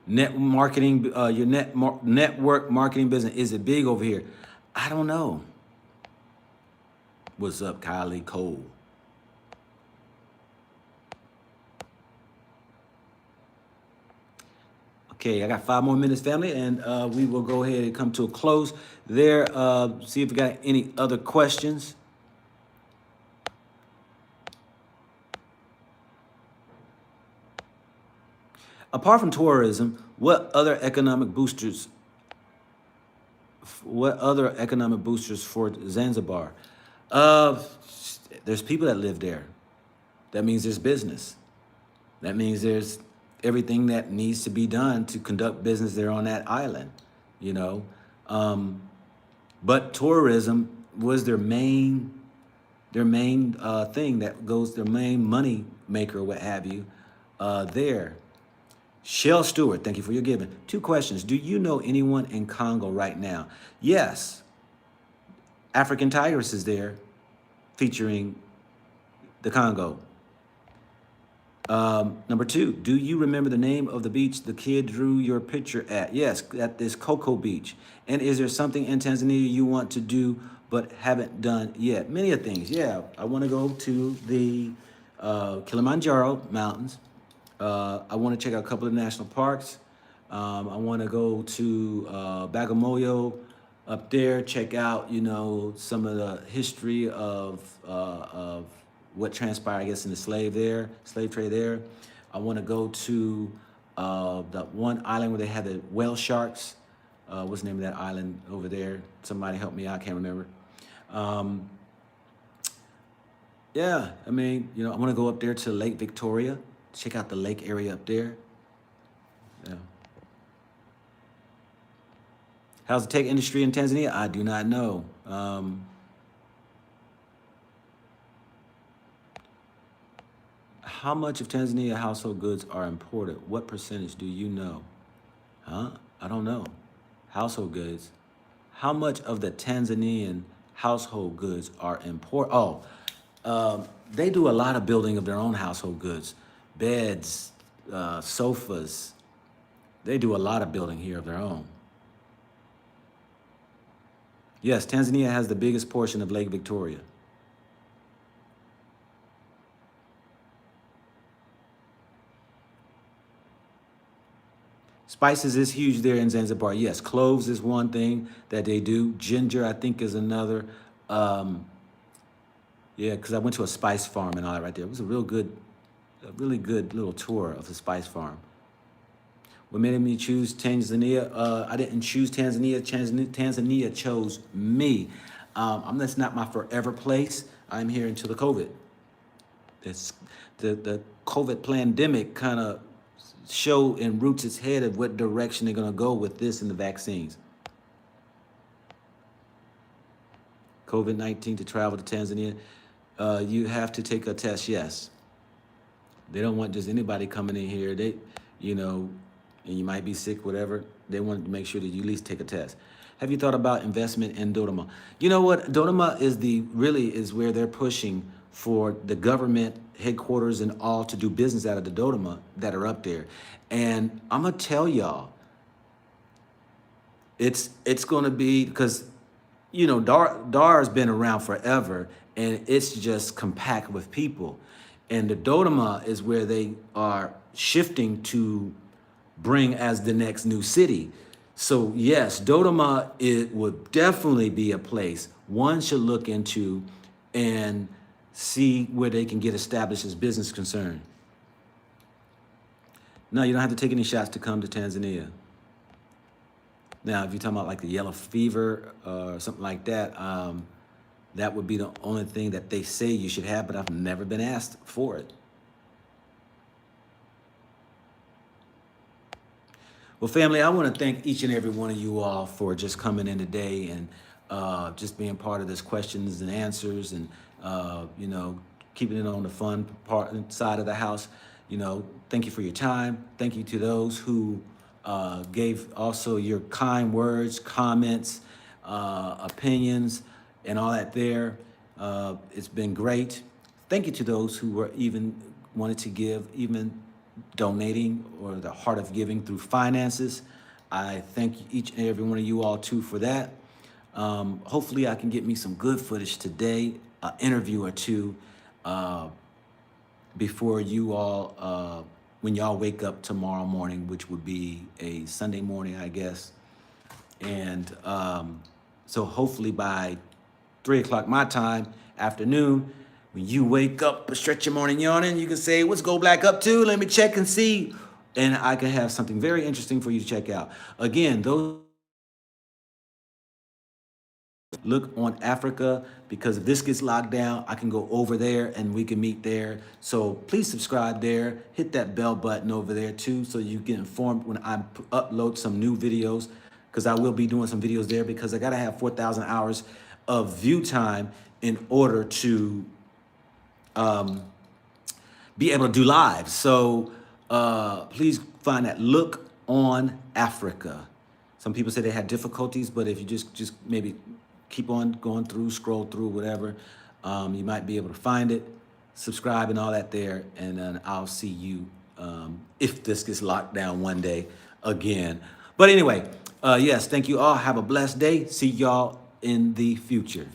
S1: Net marketing, your network marketing business, is it big over here? I don't know. What's up, Kylie Cole? Okay, I got 5 more minutes, family, and we will go ahead and come to a close there. See if we got any other questions. Apart from tourism, what other economic boosters? What other economic boosters for Zanzibar? Uh, there's people that live there. That means there's business. That means there's everything that needs to be done to conduct business there on that island, you know. But tourism was their main thing that goes, their main money maker, what have you, there. Shell Stewart, thank you for your giving. 2 questions. Do you know anyone in Congo right now? Yes. African Tigress is there, featuring the Congo. Number 2, do you remember the name of the beach the kid drew your picture at? Yes, at this Cocoa Beach. And is there something in Tanzania you want to do but haven't done yet? Many of things, yeah. I want to go to the Kilimanjaro Mountains. I want to check out a couple of national parks. I want to go to Bagamoyo up there, check out, you know, some of the history of what transpired, I guess, in the slave trade there. I want to go to the one island where they had the whale sharks. What's the name of that island over there? Somebody help me out, I can't remember. Yeah, I mean, you know, I want to go up there to Lake Victoria, check out the lake area up there. Yeah. How's the tech industry in Tanzania? I do not know. How much of Tanzania household goods are imported? What percentage do you know? Huh? I don't know. Household goods. How much of the Tanzanian household goods are imported? They do a lot of building of their own household goods. Beds, sofas. They do a lot of building here of their own. Yes, Tanzania has the biggest portion of Lake Victoria. Spices is huge there in Zanzibar. Yes, cloves is one thing that they do. Ginger, I think, is another. Yeah, because I went to a spice farm and all that right there. It was a really good little tour of the spice farm. What made me choose Tanzania? I didn't choose Tanzania. Tanzania chose me. That's not my forever place. I'm here until the COVID. The COVID pandemic kind of show and roots its head of what direction they're going to go with this and the vaccines. COVID-19 to travel to Tanzania, you have to take a test, yes. They don't want just anybody coming in here. They, you know, and you might be sick, whatever. They want to make sure that you at least take a test. Have you thought about investment in Dodoma? You know what? Dodoma is where they're pushing for the government headquarters and all to do business out of the Dodoma that are up there. And I'm gonna tell y'all, it's gonna be, because, you know, Dar's been around forever and it's just compact with people. And the Dodoma is where they are shifting to bring as the next new city. So yes, Dodoma, it would definitely be a place one should look into and see where they can get established as business concern. No, you don't have to take any shots to come to Tanzania. Now, if you're talking about like the yellow fever or something like that, that would be the only thing that they say you should have, but I've never been asked for it. Well, family, I want to thank each and every one of you all for just coming in today and just being part of this questions and answers and, you know, keeping it on the fun part side of the house. You know, thank you for your time. Thank you to those who gave also your kind words, comments, opinions, and all that there. It's been great. Thank you to those who were even wanted to give, even donating or the heart of giving through finances. I thank each and every one of you all too for that. Hopefully I can get me some good footage today, an interview or two before you all, when y'all wake up tomorrow morning, which would be a Sunday morning, I guess. And so hopefully by 3 o'clock my time, afternoon, when you wake up, stretch your morning yawning, you can say, what's Go Black up to? Let me check and see. And I can have something very interesting for you to check out. Again, those look on Africa, because if this gets locked down, I can go over there and we can meet there. So please subscribe there, hit that bell button over there too, so you get informed when I upload some new videos, because I will be doing some videos there, because I gotta have 4,000 hours of view time in order to be able to do live. So please find that Look on Africa. Some people say they had difficulties, but if you just maybe keep on going through, scroll through, whatever, you might be able to find it, subscribe and all that there, and then I'll see you if this gets locked down one day again. But anyway, yes, thank you all. Have a blessed day. See y'all in the future.